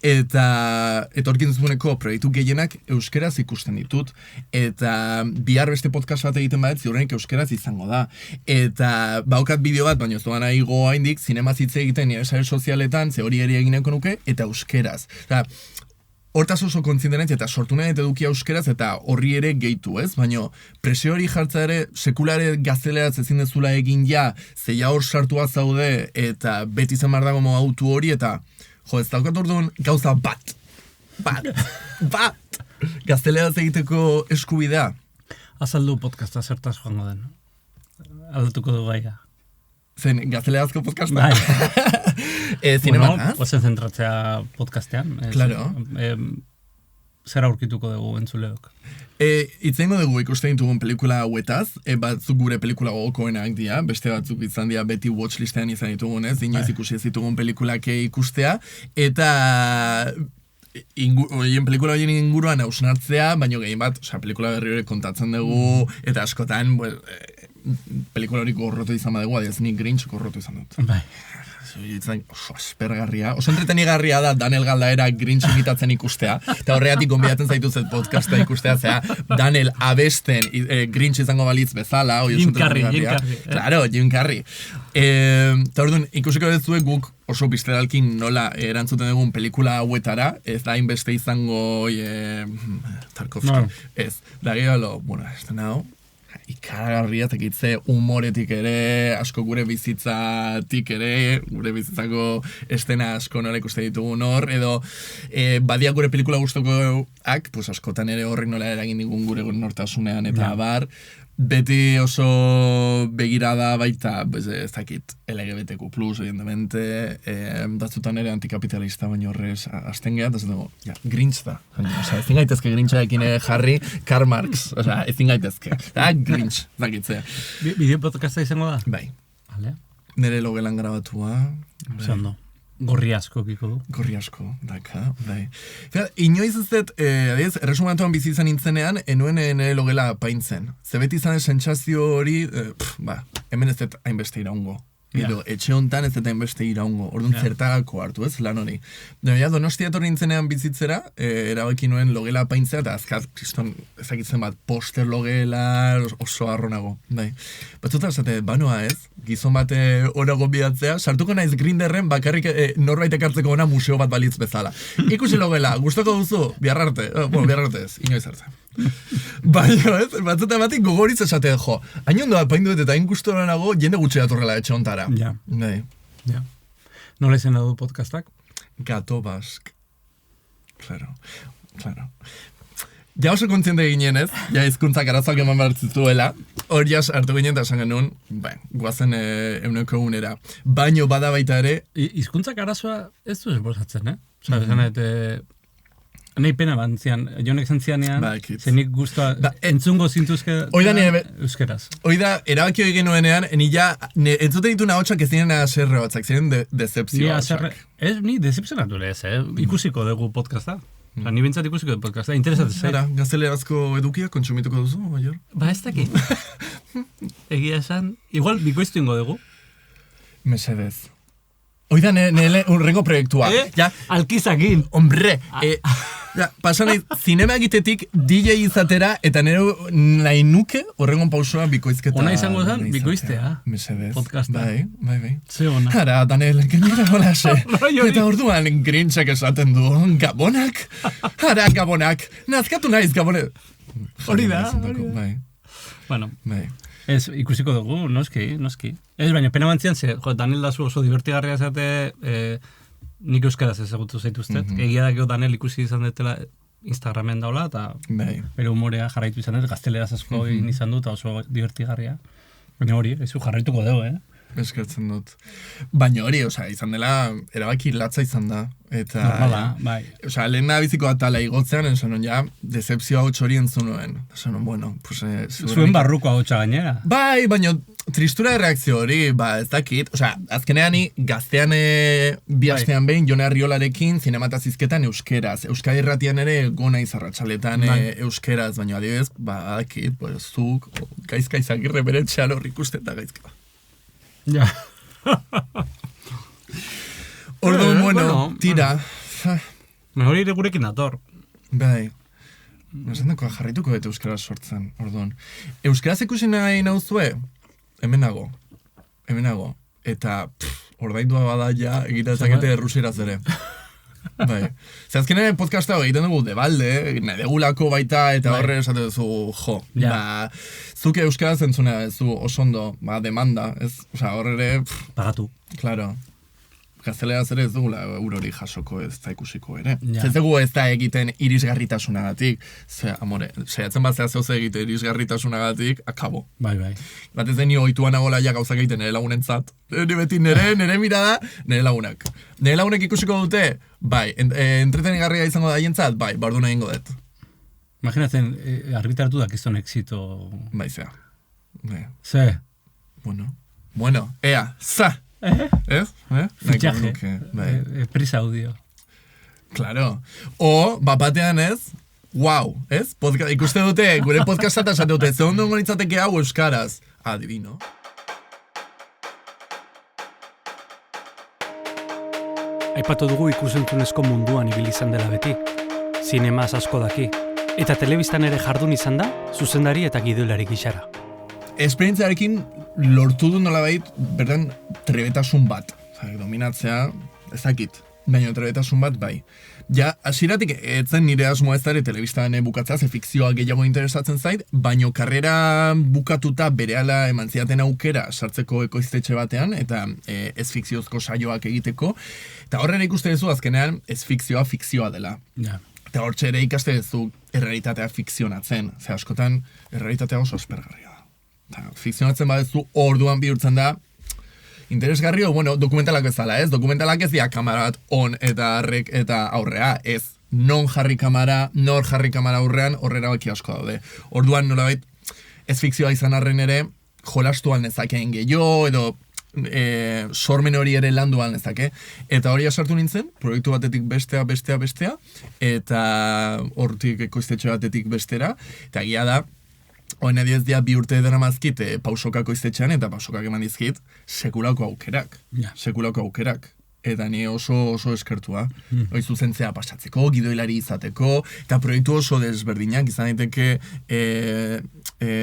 Eta etorkizuneko proiektu gehienak euskaraz ikusten ditut. Eta bihar beste podcast bat egiten bat, ziurrenik euskaraz izango da. Eta baukat bideo bat, baina ez doan nahi goa indik, zinema zitze egiten nire sare sozialetan, ze hori eri egineko nuke, eta euskaraz. Eta hortaz oso kontzientenet eta sortu nahi edukia euskeraz eta horri ere gehitu, ez? Baina presio hori jartza ere sekulare gazteleraz ezin dezula egin ja, zeia hor sartua zaude eta beti zen bardago autu hori eta ez daukat orduan gauza bat. Gazteleraz egiteko eskubidea. Azaldu podcasta zertaz joango den. Aldatuko du gaia. Zen, gaztelerazko podcasta? Bai. Zinemataz? Ozen zentratzea podcastean. Claro. Zer aurkituko dugu entzuleok? Itzengo dugu ikusten ditugun pelikula hauetaz, batzuk gure pelikula gogokoenak dira, beste batzuk izan dira beti watchlistean izan ditugunez, inoiz ikusi ez ditugun pelikulak ikustea, eta pelikula horien inguruan hausnartzea, baino gehien bat, pelikula berri hori kontatzen dugu, eta askotan, pelikula hori gorrotu izan badugu, adiaz nik Grinch gorrotu izan dut. Bai. Oso aspergarria, oso entretenigarria da Daniel Galdaera Grinch imitatzen ikustea, eta horregatik gonbidatzen zaituzet podcasta ikustea, zera Daniel abesten Grinch izango balitz bezala, Jim Carrey. Claro, Jim Carrey. Eta orduan, ikusiko dut guk oso bizteralkin nola erantzuten dugun pelikula hauetara, ez da hainbeste izango Tarkovski, ez, da gero, ez da nago, ikaragarria tekitze humoretik ere, asko gure bizitzatik ere, gure bizitzako estena asko nola ikuste ditugun hor, edo badia gure pelikula gustukoak, pues askotan ere horrek nola eragin digun gure nortasunean eta bar, beti oso begirada baita, ez dakit, LGBTQ+, evidentemente, batzutan ere antikapitalista baino horrez azten geha, eta zaten Grinch da. Ezin gaitezke Grinchaekin jarri Karl Marx, ezin gaitezke. Grinch, dakitzea. Bideo podcasta izango da? Bai. Nere logelan grabatua. Zando. Gorri asko kiko du. Gorri asko, daka, bai. Inoiz ez dut, erresumatuan bizi izan nintzenean, enuen nire logela paintzen. Zebeti izan sentsazio hori, hemen ez dut hainbeste iraungo. Edo, etxe hontan ez eta hainbeste iraungo. Orduan zertagako hartu, ez, lan hori. Donostia etorri nintzenean bizitzera, erabaki nuen logela paintzea, eta azkar, kriston, ezakitzen bat, poster logela, oso arronago. Batzuta, esate, banoa ez, gizon bate orago bidatzea, sartuko naiz Grinderren bakarrik norbait ekartzeko ona museo bat balitz bezala. Ikusi logela, gustoko duzu, bihar arte ez, inoiz arte. Baina, ez, batzuta batik gogoritz esate jo. Hain ondo apaindu eta hain gustora nago, jende gutxe datorrela etxe hontara. Ja. Nola izena du podcastak? Gato Bask. Claro. Ja oso kontziente ginen ez, ja hizkuntzak arazoak eman behar hor jas hartu ginen eta esan genuen, guazen euneko egunera. Baino bada baita ere... Hizkuntzak arazoa ez du esbozatzen, Nei pena bantzian, jonek zantzianean, zenik guztua entzungo zintuzke euskeraz. Oida, erabaki hori genuenean, entzute ditu nahotxak ez ziren aserre batzak, ziren decepzioak. Ni decepzionatu lez, ikusiko dugu podcasta. Ni bintzat ikusiko dut podcasta, interesatzen zait. Gaztelerazko edukia kontsumituko duzu, Maior? Ba, ez dakit. Egia esan, igual bikoiztu ingo dugu. Mesedez. Oida, nire urrengo proiektua. Ja, alkizakin. Hombre, pasan nahi, zinema egitetik DJ izatera, eta nire nahi nuke urrengo pausua bikoizketa. Ona izango zen, bikoiztea. Mesedez. Podcasta. Bai. Ze ona. Ara, Daniel, gainera holase. Eta orduan Grinchak esaten du, Gabonak? Ara, Gabonak. Nazkatu naiz, Gabonek. Hori da. Bai. Bueno. Bai. Ez, ikusiko dugu, noski. Ez, baina pena bantzian ze, Daniel da zu oso divertigarria zate, nik euskaraz ezagutu zaituztet. Egia da Daniel ikusi izan dutela Instagramen daula, eta bere humorea jarraitu izan dut, gazteleraz asko izan dut, eta oso divertigarria. Baina hori, ez jarraituko dugu, Eskertzen dut. Baina hori, izan dela, erabaki latza izan da. Eta, normala, bai. Lehen biziko atala igotzean, esanon ja, decepzioa hotx hori entzunuen. Esanon, bueno, pues... Zuen barruko hotxa gainera. Bai, baina tristura reakzio hori, ez dakit. Azkenean gaztean bi astean behin, Jone Arriolarekin zinematazizketan euskeraz. Euskadi Irratian ere gona izarratxaletan euskeraz, baina adibidez, dakit, zuk, gaizkaizagirre bere txalo horrik uste eta gaizka. Ja. Orduan, bueno, tira. Hori ere gurekin dator. Bai. Esan dakoa jarrituko dut euskaraz sortzen, orduan. Euskaraz ikusi nahi nauzue? Hemen nago. Eta, ordaindua bada ja, egitazakete errusieraz ere. Bai. Azkenean podcasta egiten dugu debalde, nahi degulako baita, eta horre esate duzu, zuke euskaraz entzunea duzu osondo, demanda, ez? Horre, pagatu. Claro. Gazteleraz ere ez dugula eurori jasoko ez da ikusiko ere. Zezegu ez da egiten irisgarritasunagatik. Amore, saiatzen bat zehaz egiten irisgarritasunagatik, akabo. Bai. Bat ez denio oituan nagola ja gauzak egiten nire lagunentzat. Beti nire mirada, nire lagunak. Nire lagunek ikusiko dute, bai, entretenigarria izango da jentzat, bai, bardu nahi ingo dut. Imaginatzen, arbitratu dak izan exito... Bai, zea. Ze? Bueno, ea, za! ¿Ez? Fitxaje, prisa audio. Claro. O, bapatean ez, wow, ez? Ikuste dute, gure podcastata esate dute, ze ondo ngonitzateke hau euskaraz. Adivino. Aipatu dugu ikusentzunezko munduan ibili izan dela beti. Zinemaz asko daki. Eta telebistan ere jardun izan da, zuzendari eta gidoilari gixara. Esperientziarekin lortu du nolabait, berdan, trebetasun bat. Dominatzea, ezakit, baina trebetasun bat bai. Ja, hasieratik etzen nire asmoa ez dara telebistan bukatzea, ze fikzioa gehiago interesatzen zait, baino karrera bukatuta berehala eman zidaten aukera sartzeko ekoiztetxe batean, eta ez fikziozko saioak egiteko, eta horrela ikuste duzu azkenean ez fikzioa dela. Ja. Eta hortxe ere ikaste duzu errealitatea fikzionatzen, ze askotan errealitatea oso aspergarria da. Fikzionatzen badezu orduan bihurtzen da interesgarrio, dokumentalak bezala, ez? Dokumentalak ez dira kamera bat on eta arrek eta aurrea, ez. Nor jarri kamera aurrean, horrera baki asko daude. Orduan nolabait, ez fikzioa izan arren ere, jolastuan nezakeen gehiago, edo sormen hori ere landuan nezake. Eta hori asartu nintzen, proiektu batetik bestea, eta hortik ekoiztetxe batetik bestera, eta egia da, Oen adiez dia 2 urte dena mazkit pausokako iztetxean eta pausokak eman dizkit sekulako aukerak. Eta ni oso eskertua. Hoi zuzentzea pasatzeko, gidoilari izateko, eta proiektu oso desberdinak izan daiteke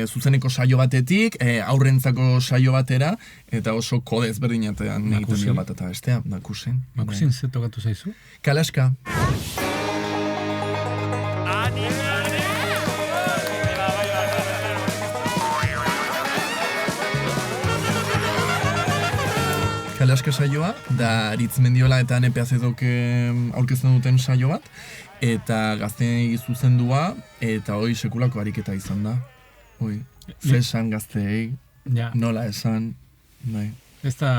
zuzeneko saio batetik, aurrentzako saio batera, eta oso kode ezberdinatean egiten dira bat eta bestea. Nakusin. Nakusin ze tokatu zaizu? Kalaska. Kalaska saioa, da Aritz Mendiola eta Nepe Azedok aurkezten duten saio bat, eta gazteei zuzendua, eta hoi sekulako ariketa izan da. Zesan gazteei, nola esan, bai. Ez da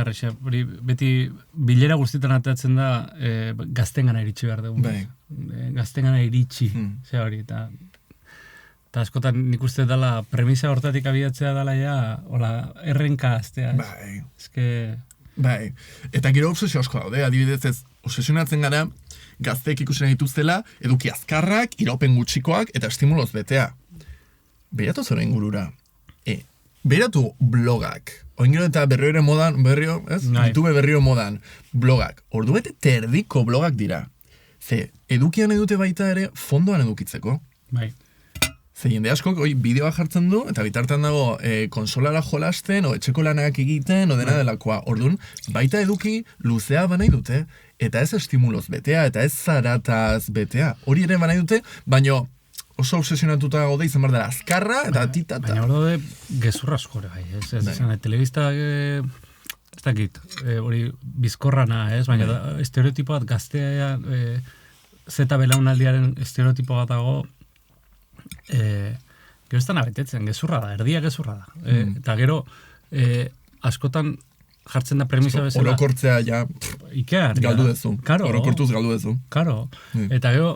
errexea, beti bilera guztietan atatzen da gaztengana iritsi behar dugu. Bai. Gaztengana iritsi, ze hori, eta askotan nik uste dela premisa hortatik abiatzea dela ja, errenka aztea. Bai. Ez que Bai, eta gero obsesio asko daude, adibidez ez, obsesionatzen gara, gazteek ikusten dituztela, eduki azkarrak, iraupen gutxikoak, eta estimuloz betea. Beratu zora ingurura. Beratu blogak. Oingero eta berriro modan, YouTube berriro modan, blogak. Ordu bete terdiko blogak dira. Ze, edukian edute baita ere, fondoan edukitzeko. Bai. Ze, jende askok, bideoa jartzen du, eta bitartan dago, konsolara jolasten, o etxeko lanak egiten, o dena delakoa. Orduan, baita eduki luzea banai dute, eta ez estimuloz betea, eta ez zarataz betea. Hori ere banai dute, baino oso obsesionatuta gaude izan behar dela azkarra, eta titata. Baina hor daude gezurra askore, bai, ez izan, telebista, ez dakit, hori bizkorrana, ez, baina estereotipo bat gaztea, zeta belaunaldiaren estereotipo bat dago, gero ez da nabetetzen, gezurra da, erdia gezurra da. Eta gero, askotan jartzen da premisa bezala. Orokortzea ja, galdu dezu. Orokortuz galdu dezu. Karo, eta gero,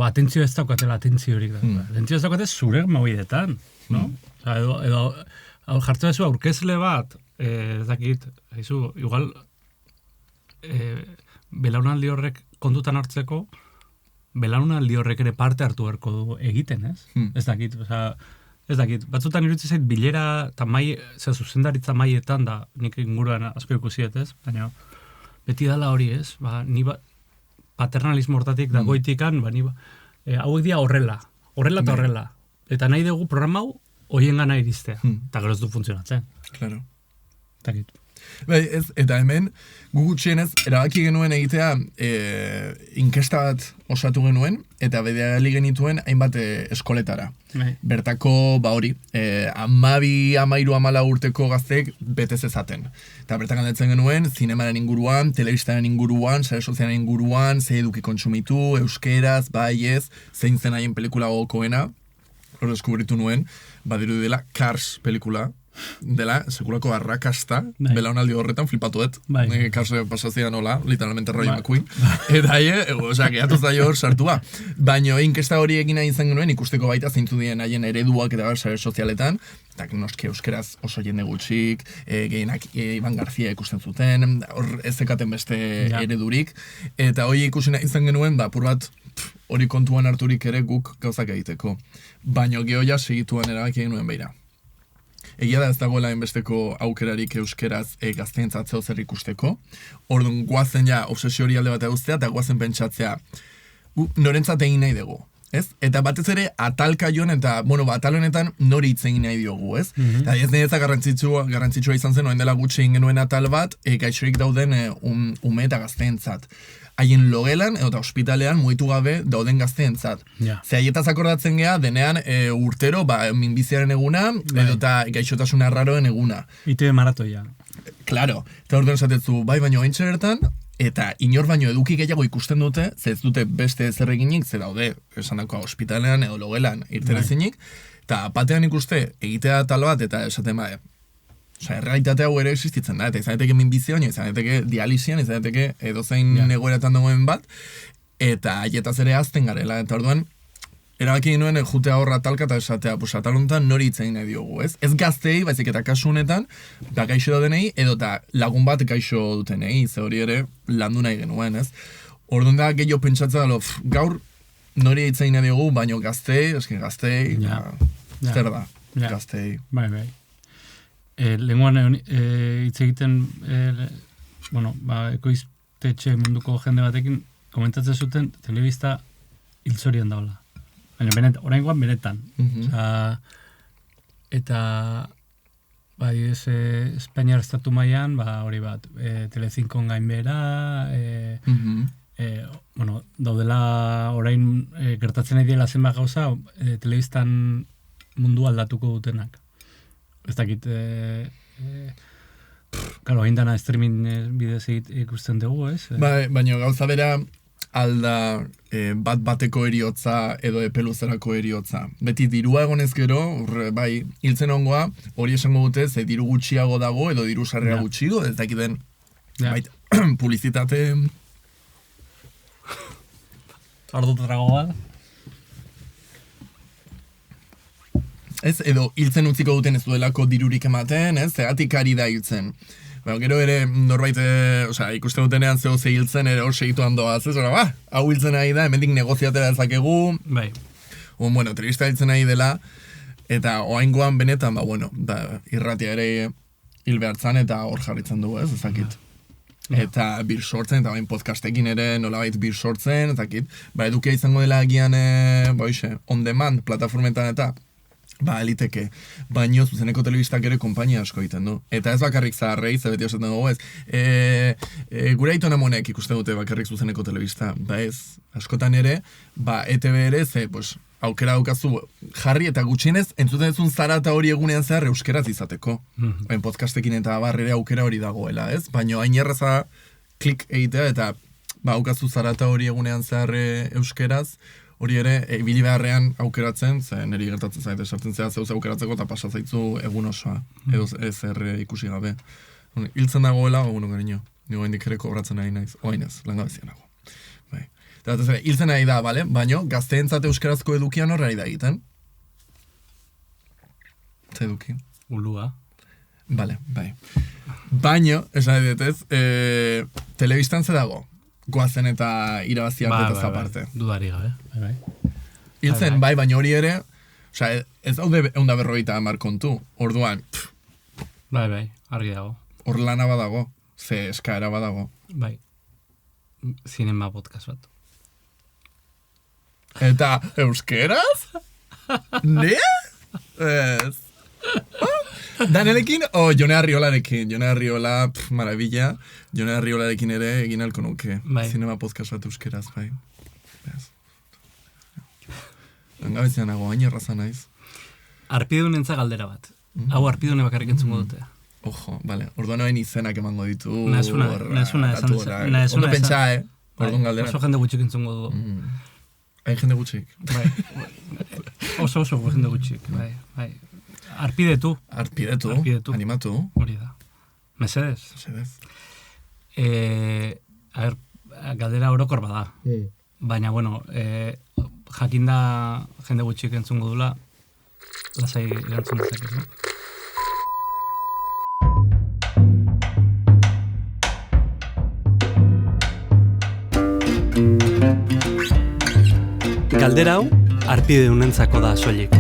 atentzio ez daukatela, atentzio horik da. Atentzio ez daukate zure mobidetan, no? Edo jartzen dezu aurkezle bat, ez dakit, igual, belaunaldi horrek kontutan hartzeko, belaunaldi horrek ere parte hartu beharko du egiten, ez? Ez dakit, batzutan iruditzen zait bilera eta zuzendaritza maietan da, nik inguruan asko ikusiet, ez? Baina, beti dala hori, ez? Ni paternalismo hortatik dagoitikan, hauek dira horrela eta horrela. Eta nahi dugu programa hau horien gana iristea. Eta gero ez du funtzionatzen. Claro. Takit. Bai, eta hemen, gutxienez, erabaki genuen egitea inkesta bat osatu genuen, eta bidali genituen hainbat eskoletara. Bertako, hori, 12-13 urteko gazteek betez ezaten. Eta bertan galdetzen genuen, zinemaren inguruan, telebistaren inguruan, sare sozialen inguruan, ze eduki kontsumitu, euskeraz, bai ez, zein zen haien pelikula gogokoena, hor deskubritu nuen, badiru dela Cars pelikula, dela, sekulako arrakasta, belaunaldi horretan flipatu dut. Kase pasazia nola, literalmente Rayo McQueen. Eta gehiatu zaio hor sartua. Baina inkesta hori egina izan genuen, ikusteko baita zeintzu dien haien ereduak eta sare sozialetan, eta noski euskeraz oso jende gutxik, gehienak Iban Garzia ikusten zuten, hor ez zekaten beste eredurik, eta hori ikusina izan genuen, apur bat, hori kontuan harturik ere guk gauzak egiteko. Baina gehoia segituan erabaki genuen beira. Egia da ez dagoela enbesteko aukerarik euskeraz gazteentzat zeo zer ikusteko. Orduan, guazen ja obsesio hori alde bat eguztea, eta guazen pentsatzea, norentzat egin nahi dugu, ez? Eta batez ere, atalka joan, eta, atal honetan nori hitz egin nahi diogu, ez? Eta ez niretzat garrantzitsua izan zen, oen dela gutxe egin genuen atal bat, gaixorik dauden ume eta gazteentzat. Haien logelan, edo ospitalean, mugitu gabe dauden gazteentzat. Ze haietaz akordatzen geha, denean urtero, minbiziaren eguna, edo eta gaixotasun arraroen eguna. ITV maratoia. Claro, eta orduan esatetzu, baino haintxe bertan, eta inor baino eduki gehiago ikusten dute, ze ez dute beste zer eginik, ze daude, esan dakoa, ospitalean edo logelan irterezinik, eta batean ikuste, egitea tal bat, eta esaten errealitate hau ere existitzen da, eta izan daiteke minbizioan, izan daiteke dialisian, izan daiteke edozein egoeratan dagoen bat, eta aietaz ere azten garela, eta orduan, erabaki nuen jutea horra talka eta esatea, atal honetan nori hitz egin nahi diogu, ez? Ez gaztei, baizik eta kasu honetan, gaixo daudenei, edo eta lagun bat gaixo dutenei, ze hori ere landu nahi genuen, ez? Orduan da, gehiago pentsatzen dalo, gaur nori hitz egin nahi diogu, baino gaztei, zer da, gaztei. Bai. Lenguan hitz egiten, ekoiztetxe munduko jende batekin, komentatzen zuten, telebista hiltzorian daula. Baina, oraingoan benetan. Eta, Espainiar estatu mailan, hori bat, Telecincon gainbera, daudela orain gertatzen nahi dela zenbat gauza, telebistan mundu aldatuko dutenak. Ez dakit, hain dana streaming bidez ikusten dugu, ez? Baina gauza bera alda bateko eriotza edo epeluzerako eriotza. Beti dirua egonez gero, bai, hiltzen ongoa, hori esango dute, ze diru gutxiago dago edo diru sarrera gutxiago, ez dakiten, publizitate... Ardutrago bat? ez, edo hiltzen utziko duten ez duelako dirurik ematen, ez, zegatik ari da hiltzen. Gero ere norbait, ikusten dutenean ze hiltzen ere hor segituan doaz, ez, hau hiltzen ari da, hemendik negoziatera dezakegu, Bai. telebista hiltzen nahi dela, eta oaingoan benetan, irratia ere hil behartzan eta hor jarritzen dugu, ez, ezakit. Eta bir sortzen, eta bain podcastekin ere nolabait bir sortzen, ezakit. Edukia izango dela agian, on demand, plataformetan eta, eliteke. Baino zuzeneko telebistak ere konpainia asko egiten du. Eta ez bakarrik zaharrei, beti esaten dugu ez. Gure aitona monek ikusten dute bakarrik zuzeneko telebista. Ez, askotan ere, ETV ere, aukera daukazu jarri eta gutxienez, entzuten duzun zarata hori egunean zehar euskeraz izateko. Podcastekin eta barrere aukera hori dagoela, ez? Baina hain erraza klik egitea eta aukazu zarata hori egunean zehar euskeraz, hori ere, ibili beharrean aukeratzen, niri gertatzen zaite, sartzen zera zeuz aukeratzeko eta pasazaitzu egun osoa, edo ezer ikusi gabe. Hiltzen dagoela, gariño, nigo hendik ere kobratzen nahi naiz, oainez, langabezian nago. Eta hiltzen nahi da, baina gazteentzat euskarazko edukian horre da egiten. Eta eduki. Ulua. Bai. Baina, esan edetez, telebistan ze dago. Goazen eta irabaziak eta zaparte. Dudari gabe, bai. Hiltzen, baina hori ere, ez daude 150 hamar kontu. Orduan, Bai, argi dago. Hor lana badago, ze eskaera badago. Bai. Zinema podcast bat. Eta euskeraz? Ne? Ez. Danelekin o Jone Arriolarekin? Jone Arriola, maravilla. Jone Arriolarekin ere egin alko nuke. Zinema podcast bat euskeraz, bai. Langabezian nago, hain erraza naiz. Arpidun entza galdera bat. Hau arpidune bakarrik entzungo dute. Ojo, bale. Orduan hain izenak emango ditu. Nazuna esan. Ondo pentsa, Orduan galdera. Oso jende gutxik entzungo du. Hain jende gutxik. Oso jende gutxik. Bai. Arpidetu. Animatu. Hori da. Mesedez. Galdera orokor bada. Baina, jakinda jende gutxik entzungo dula, lasai erantzun dezakezu. Galdera hau, arpidedunentzako da soilik.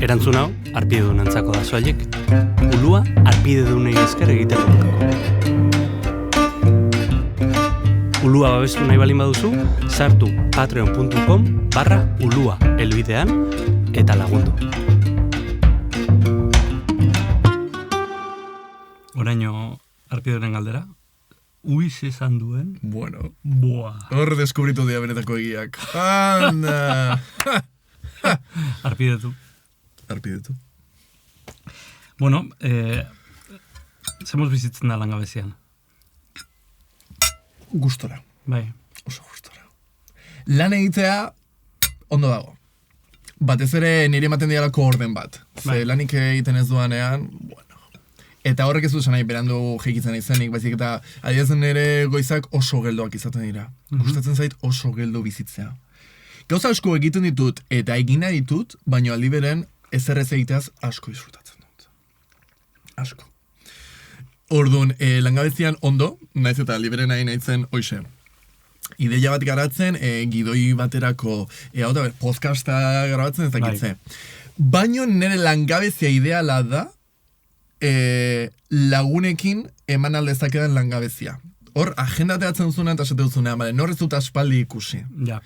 Erantzun hau, arpidedunentzako da soilik. Ulua, arpidedunei esker egiten dut. Ulua babestu nahi balin baduzu, sartu patreon.com/ulua helbidean eta lagundu. Oraino arpidedunen galdera. Uiz esan duen. Bueno. Boa. Hor deskubritu dira benetako egiak. Anda! Arpidetu. Bueno, zemoz bizitzen da langabezian. Gustora. Bai. Oso gustora. Lan egitea ondo dago. Batez ere nire ematen dialako orden bat. Ze lanik egiten ez duanean, eta horrek ez du esan nahi berandu jekitzen izenik, baizik eta adiezen ere goizak oso geldoak izaten dira. Gustatzen zait oso geldo bizitzea. Gauza asko egiten ditut eta egina ditut, baina aldi beren ezerrez egiteaz asko disfrutatzen dut. Asko. Orduan, langabezian ondo, naiz eta aldi beren nahi nahitzen hoxe. Ideia bat garatzen, gidoi baterako, podcasta garatzen ezakitze. Baina nire langabezia ideala da, lagunekin eman aldezakedan langabezia. Hor, agendateatzen duzunean eta esate duzunean, norrez dut aspaldi ikusi. Ja.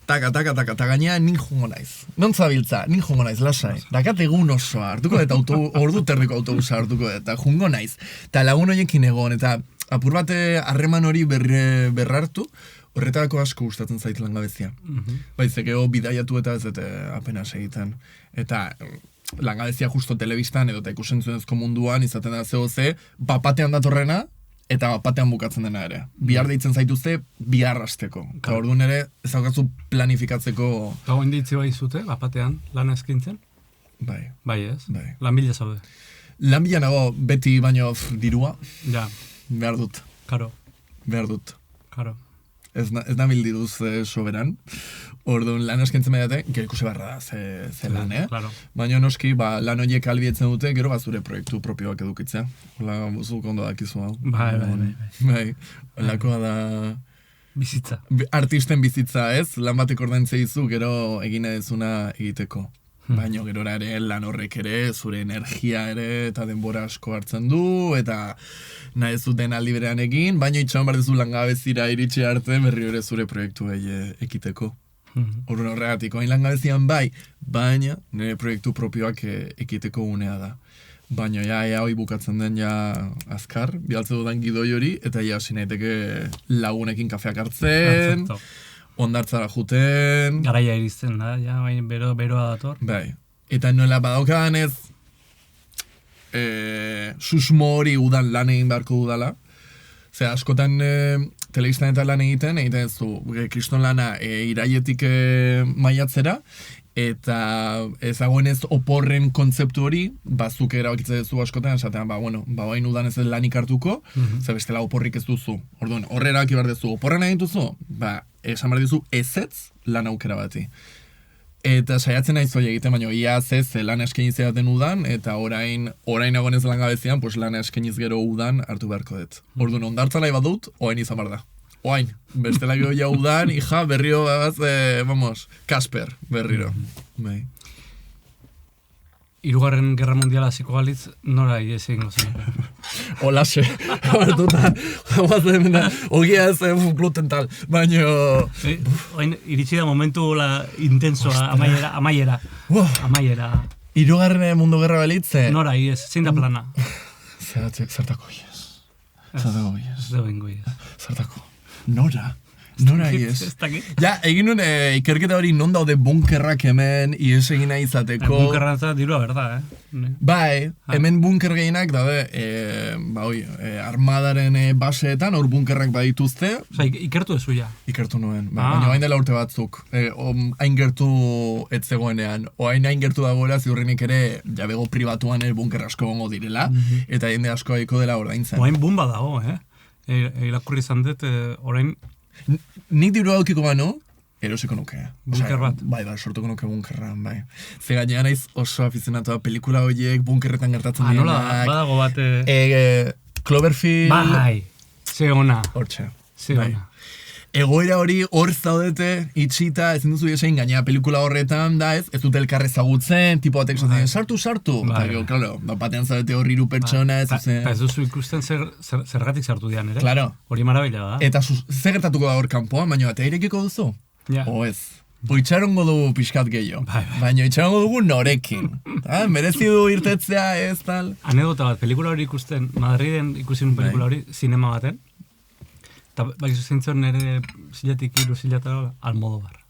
Taka, gainea nin jongo naiz. Non zabiltza, nin jongo naiz, lasai. Dakat egun osoa, hartuko eta ordu terdiko autobusa hartuko eta jongo naiz. Eta lagun horiekin egon, eta apur bate harreman hori berrartu, horretarako asko gustatzen zait langabezia. Baizekeo bidaiatu eta ez dute apenas egiten. Eta langabezia justo telebistan edo eta ikusentzunezko munduan izaten da zehoze, bapatean datorrena eta bapatean bukatzen dena ere. Bihar deitzen zaituzte, bihar hasteko. Eta orduan ere ez daukazu planifikatzeko... Gau inditzi bai zute, bapatean lan eskintzen? Bai. Bai ez? Bai. Lanbila zaude? Lanbila nago beti baino dirua. Ja. Behar dut. Karo. Behar dut. Karo. ez da bildiduz soberan. Orduan, lan eskentzen mediate, gero ikusi barra da, ze lan, Claro. Baina noski, lan horiek albietzen dute, gero zure proiektu propioak edukitzea. Hola, buzuk ondo dakizu hau. Bai, holakoa da... Bizitza. Artisten bizitza, ez? Lan batek ordaintzen dizu, gero egin edezuna egiteko. Baina gero ere lan horrek ere, zure energia ere, eta denbora asko hartzen du, eta nahi ez duten aldi berean egin, baina itxan behar duzu langabezira iritsi arte, berri ere zure proiektu ekiteko. Horren horregatik, oain langabezian bai, baina nire proiektu propioak ekiteko unea da. Baina hoi bukatzen den azkar, bialtze dudan gidoi hori, eta hasi naiteke lagunekin kafeak hartzen, ondartzara juten... Garaia irizten da, baina beroa dator. Bai, eta nola badaukadan ez susmo hori udan lan egin beharko dudala. Zer, askotan telebistan eta lan egiten ez du, kriston lana iraietik maiatzera, eta ezagoenez oporren kontzeptu hori, bazuk erabakitzen duzu askotan, esatean, bain udan ez lanik hartuko, ze bestela oporrik ez duzu. Orduan, horre erabaki behar duzu, oporren egin duzu, esan behar duzu ezetz lan aukera bati. Eta saiatzen nahi zoi egiten, baina iaz ez lan eskeniz edaten udan, eta orain agonez langabezian, lan eskeniz gero udan hartu beharko dut. Orduan, ondartzalai badut, oain izan behar da. Oain, bestela gero ja udan, berriro, Kasper, berriro. Bai. Hirugarren Gerra Mundiala hasiko balitz, nora egin gozen? Olaxe, hartuta, jamazen da, ogia ez gluten tal, baina... Iritsi da momentu intensoa, amaiera. Hirugarren mundu gerra balitze? Nora ez, zein da plana? Zertako iez. Zertako iez. Zertako. Nora iez. Ja, egin nuen ikerketa hori non daude bunkerrak hemen, iez egina izateko... Bunkerra eta dirua berda, Bai, hemen bunker gehienak daude, armadaren baseetan, hor bunkerrak badituzte. Osa, ikertu ezu ja? Ikertu nuen, baina hain dela urte batzuk. Hain gertu ez zegoenean, hain gertu dagoela ziurrenik ere jabego pribatuan bunker asko gongo direla, eta jende asko haiko dela ordaintzen. Hain bumba dago, irakurri izan dut, orain... Nik diru daukiko bano, erosiko nuke. Bunker bat? Bai, sortuko nuke bunkerran, bai. Ze gainean naiz oso afizionatua pelikula horiek bunkerretan gertatzen direnak. Nola, badago bat... Cloverfield... Bai, ze ona. Hortxe. Ze ona. Egoera hori hor zaudete, itxita, ezin duzu esain gaina pelikula horretan, da ez dute elkarre zagutzen, tipo batek zaten, sartu. Eta gero, klaro, batean zaudete hor 3 pertsona, ez zuzen. Ez duzu ikusten zergatik sartu dian, ere? Claro. Hori marabila da. Eta zer gertatuko da hor kanpoan, baina eta irekiko duzu? Ja. O ez. Itxarongo dugu pixkat gehiago. Baina itxarongo dugu norekin. Merezi du irtetzea, ez tal. Anedota bat, pelikula hori ikusten, Madriden ikusten pelikula hori, zinema baten. Eta bai zuzentzen nire zilatik iru zilatara Almodóvar.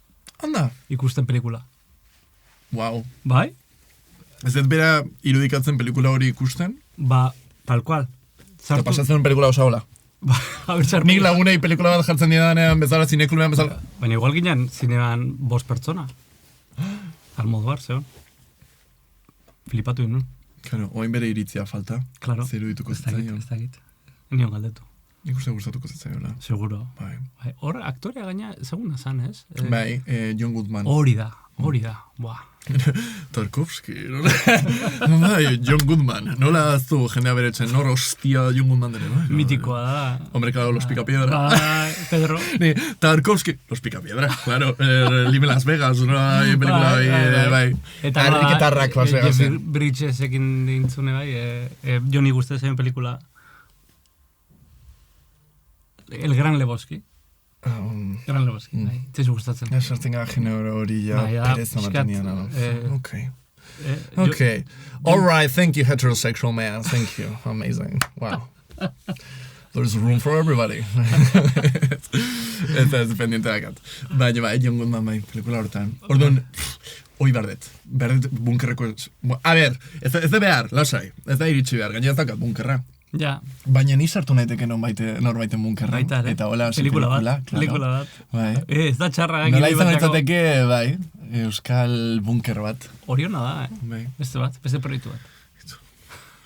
Anda? Ikusten pelikula. Wow. Bai? Ez ez bera irudikatzen pelikula hori ikusten? Tal cual. Eta pasatzen pelikula osa hola. Nik lagunei pelikula bat jartzen didanean bezala, zineklumean bezala. Baina igual ginen zinean 5 pertsona. Almodóvar, zeon. Flipatu inun. Claro, oain bere iritzia falta. Claro. Zer irudituko zitzaion. Ez dakit. Nion galdetu. Nik uste gustatuko zitzaiola. Seguro. Bai. Hor, aktorea gaina, seguna zan, ez? Bai, John Goodman. Hori da. Buah. Tarkovsky, bai, John Goodman. Nola aztu jendea beretzen, nor hostia John Goodman dene, bai? Mitikoa da. Hombre, claro, Los Picapiedra. Bai, Pedro. Tarkovsky, Los Picapiedra, claro. Lime Las Vegas, no hay película, bai. Eta Arriketarrak Las Vegas. Jeff Bridges ekin dintzune, bai. Johnny guzti zen pelikula. El Gran Lebowski. Gran Lebowski, bai. Txezu gustatzen. Sartzen gara genero hori ja pereza mantenian. Okay. Okay. All right, thank you, heterosexual man. Thank you. Amazing. Wow. There's room for everybody. Eta ez pendiente dakat. Baina bai, John Goodman bai, pelikula hortan. Orduan, hoi berdet bunkerreko... A ber, ez da behar, lasai. Ez da iritsi behar, gaina ez dakat bunkerra. Ja. Baina ni sartu naiteke norbaiten bunkerra. Baita, eta hola, pelikula bat. Bai. Ez da txarra. Nola izan etzateke, bai, euskal bunker bat. Oriona da, Bai. Beste proiektu bat.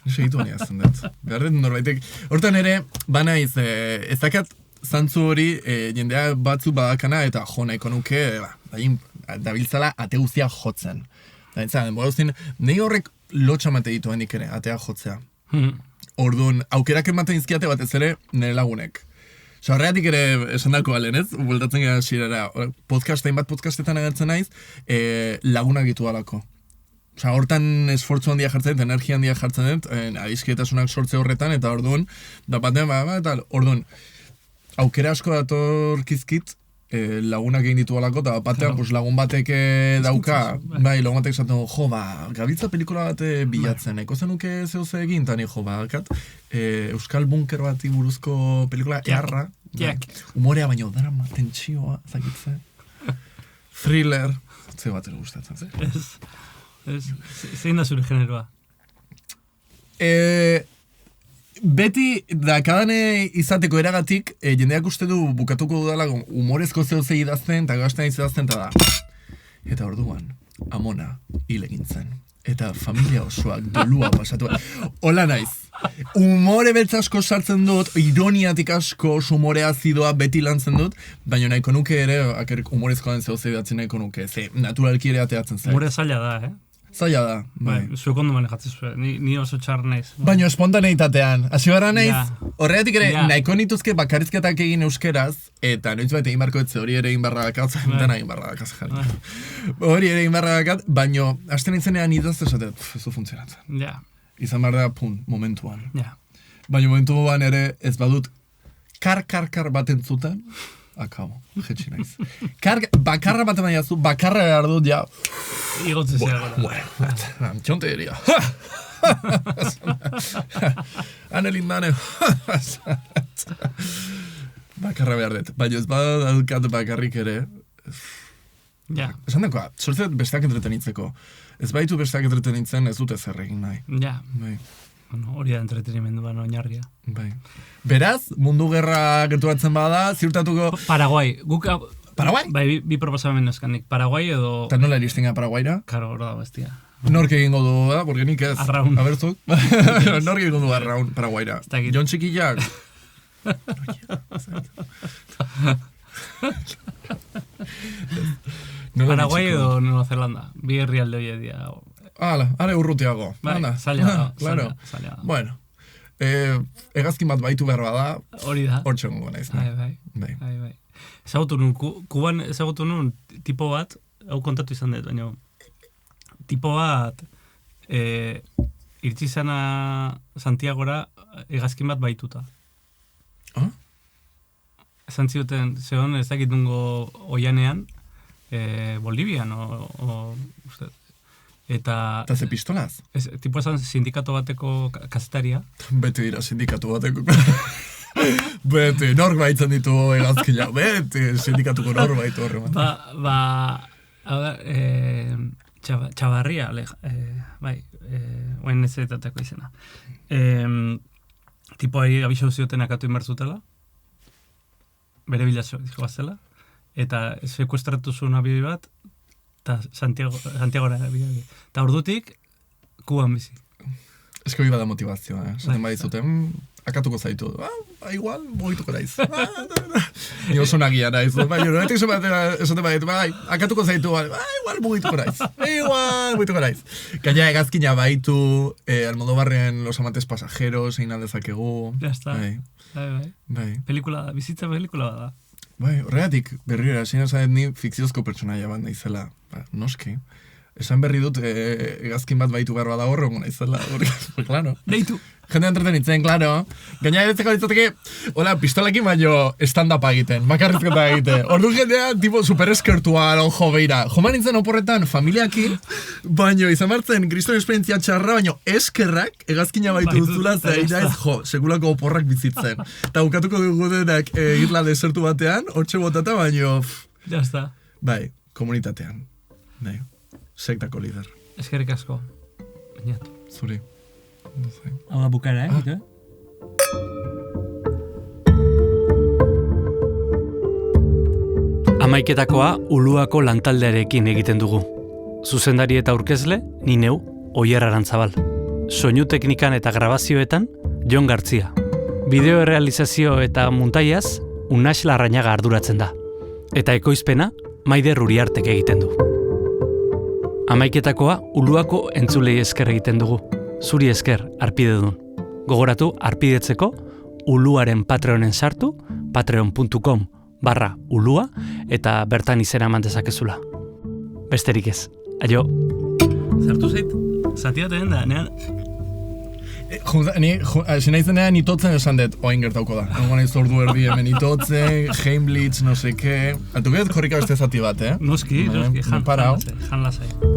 Segitu bani azten dut. Behar dut norbaitek. Hortan ere, banaiz, ez dakat zantzu hori jendea batzu badakana eta jo nahiko nuke dabiltzala ate guztia jotzen. Nei horrek lotxa mate ditu hendik ere, atea jotzea. Orduan, aukerak ematen izkiate batez ere nire lagunek. Horregatik ere esan dako balen, ez? Bueltatzen gara xirera. Hainbat podcastetan agertzen naiz, lagunak ditu alako. Hortan esfortzu handia jartzen dut, energia handia jartzen dut, adizkietasunak sortze horretan, eta orduan, orduan, aukera asko datorkizkit, lagunak egin ditu alako, eta batean lagun batek dauka, lagun batek esaten, gabiltza pelikula bat bilatzen, eko zenuke zeu ze egin, tani, Euskal Bunker bati buruzko pelikula eharra, umorea baino, drama, tentsioa, zakitze, thriller, ze bat ere gustatzen, zein da zure generoa? Beti, dakadane izateko eragatik, jendeak uste du bukatuko dudala humorezko zeuzei idazten, eta gazten idazten, eta da. Eta orduan, amona hil egin zen. Eta familia osoak dolua pasatu. Hola naiz. Humore beltz asko sartzen dut, ironiatik asko humore azidoa beti lantzen dut, baina nahiko nuke ere, humorezkoan zeuzei idatzen nahiko nuke, ze naturalki ere ateatzen zen. Humore zaila da, Zaila da, bai. Zuek ondo manejatzen zuen, ni oso txar naiz. Baina espontaneitatean, hasi barra naiz, horregatik ere nahiko nituzke bakarrizketak egin euskeraz, eta noiz baita egin barko etze hori ere egin barra dakatz, dena egin barra dakatz jarri. Hori ere egin barra dakatz, baina hasten nintzenean idaz esatet, ez du funtzionatzen. Izan barra momentuan. Baina momentuan ere ez badut kar bat entzuten, akabo, jetxi naiz. Bakarra bat emaia zu, bakarra behar dut, ja. Igotze zea gara. Bueno, txonte diria. Anelin dane. Bakarra behar dut. Baina ez badut bakarrik ere. Esan dakoa, sortzet besteak entretenitzeko. Ez baitu besteak entretenitzen ez dute zer egin nahi. Hori da entretenimenduan oinarria. Beraz, mundu gerra gerturatzen bada, ziurtatuko... Paraguai. Paraguai? Bai, bi proposamen eskanik. Paraguai edo... Eta nola iristen gara Paraguaira? Karo, hor da bestia. Nork egingo du, porque nik ez. Arraun. Abertzuk. Nork egingo du arraun Paraguaira. Jon Txikillak. Paraguai edo Nueva Zelanda. Bi herrialde hori edia. Are urrutiago. Zaila da. Claro. Bueno. Egazkin bat baitu behar bada. Hori da. Hor txongo naiz. Bai. Ezagutu nun, Kuban ezagutu nun tipo bat, hau kontatu izan dut, baina tipo bat iritsi zana Santiagora egazkin bat baituta. Esan ziuten, zehon ez dakit nungo oianean, Bolivian, uste. Eta ze pistolaz? Tipo esan sindikato bateko kazetaria. Beti dira sindikatu bateko. Beti, nork baitzen ditu egazkila. Beti, sindikatuko nork baitu horre. Txabarria, bai, oen ezetateko izena. Tipoari abixau zioten akatu inbertzutela, bere bilatzo bazela, eta sekuestratu zuen abioi bat, eta Santiagora abioi. Eta ordutik, Kuban bizi. Ez que hori bada motivazioa, zaten bai zuten, akatuko zaitu. Igual, mugituko naiz. Ni oso nagia naiz. Baina, noretik esaten bai, akatuko zaitu, igual, mugituko naiz. Gaina egazkina baitu, Almodóvarren Los Amantes Pasajeros, egin aldezakegu. Ya está. Bai. Pelikula da, bizitza pelikula da. Bai, horregatik, berriera, zina zaten ni fikziozko pertsonaia bat naizela. Noski. Esan berri dut, egazkin bat baitu behar bada horro, naizela. Claro. Deitu. Jende entretenitzen, claro. Gaina edetzeko ditzateke, hola, pistolakin baino stand-upa egiten, bakarrizketa egiten. Ordu jendea, tipo, supereskertua, jo beira. Joma nintzen oporretan, familiakin, baino, izan martzen, kriston esperientzia txarra, baino, eskerrak, egazkina baitu duzula, zainaiz, sekulako oporrak bizitzen. Eta bukatuko dugudenak irla desertu batean, hortxe botata, baino... Ya está. Bai, komunitatean. Bai, sektako lider. Eskerrik asko. Bainat. Zuri. Hau da bukara, Amaiketakoa Uluako lantaldearekin egiten dugu. Zuzendari eta aurkezle, ni neu, Oier Arantzabal. Soinu teknikan eta grabazioetan, Jon Gartzia. Bideo errealizazio eta muntaiaz, Unax Larrañaga arduratzen da. Eta ekoizpena Maider Uriartek egiten du. Amaiketakoa Uluako entzulei esker egiten dugu. Zuri esker, arpidedun. Gogoratu arpidetzeko Uluaren Patreonen sartu, patreon.com/ulua, eta bertan izena eman dezakezula. Besterik ez. Aio. Zartu zait, zatia tenen da, nean... Sinaizenean itotzen esan dut, oain gertauko da. Nagoan ez ordu erdi hemen itotzen, Heimblitz, no seke... Altuket korrika beste zati bat, Noski, jan lasai.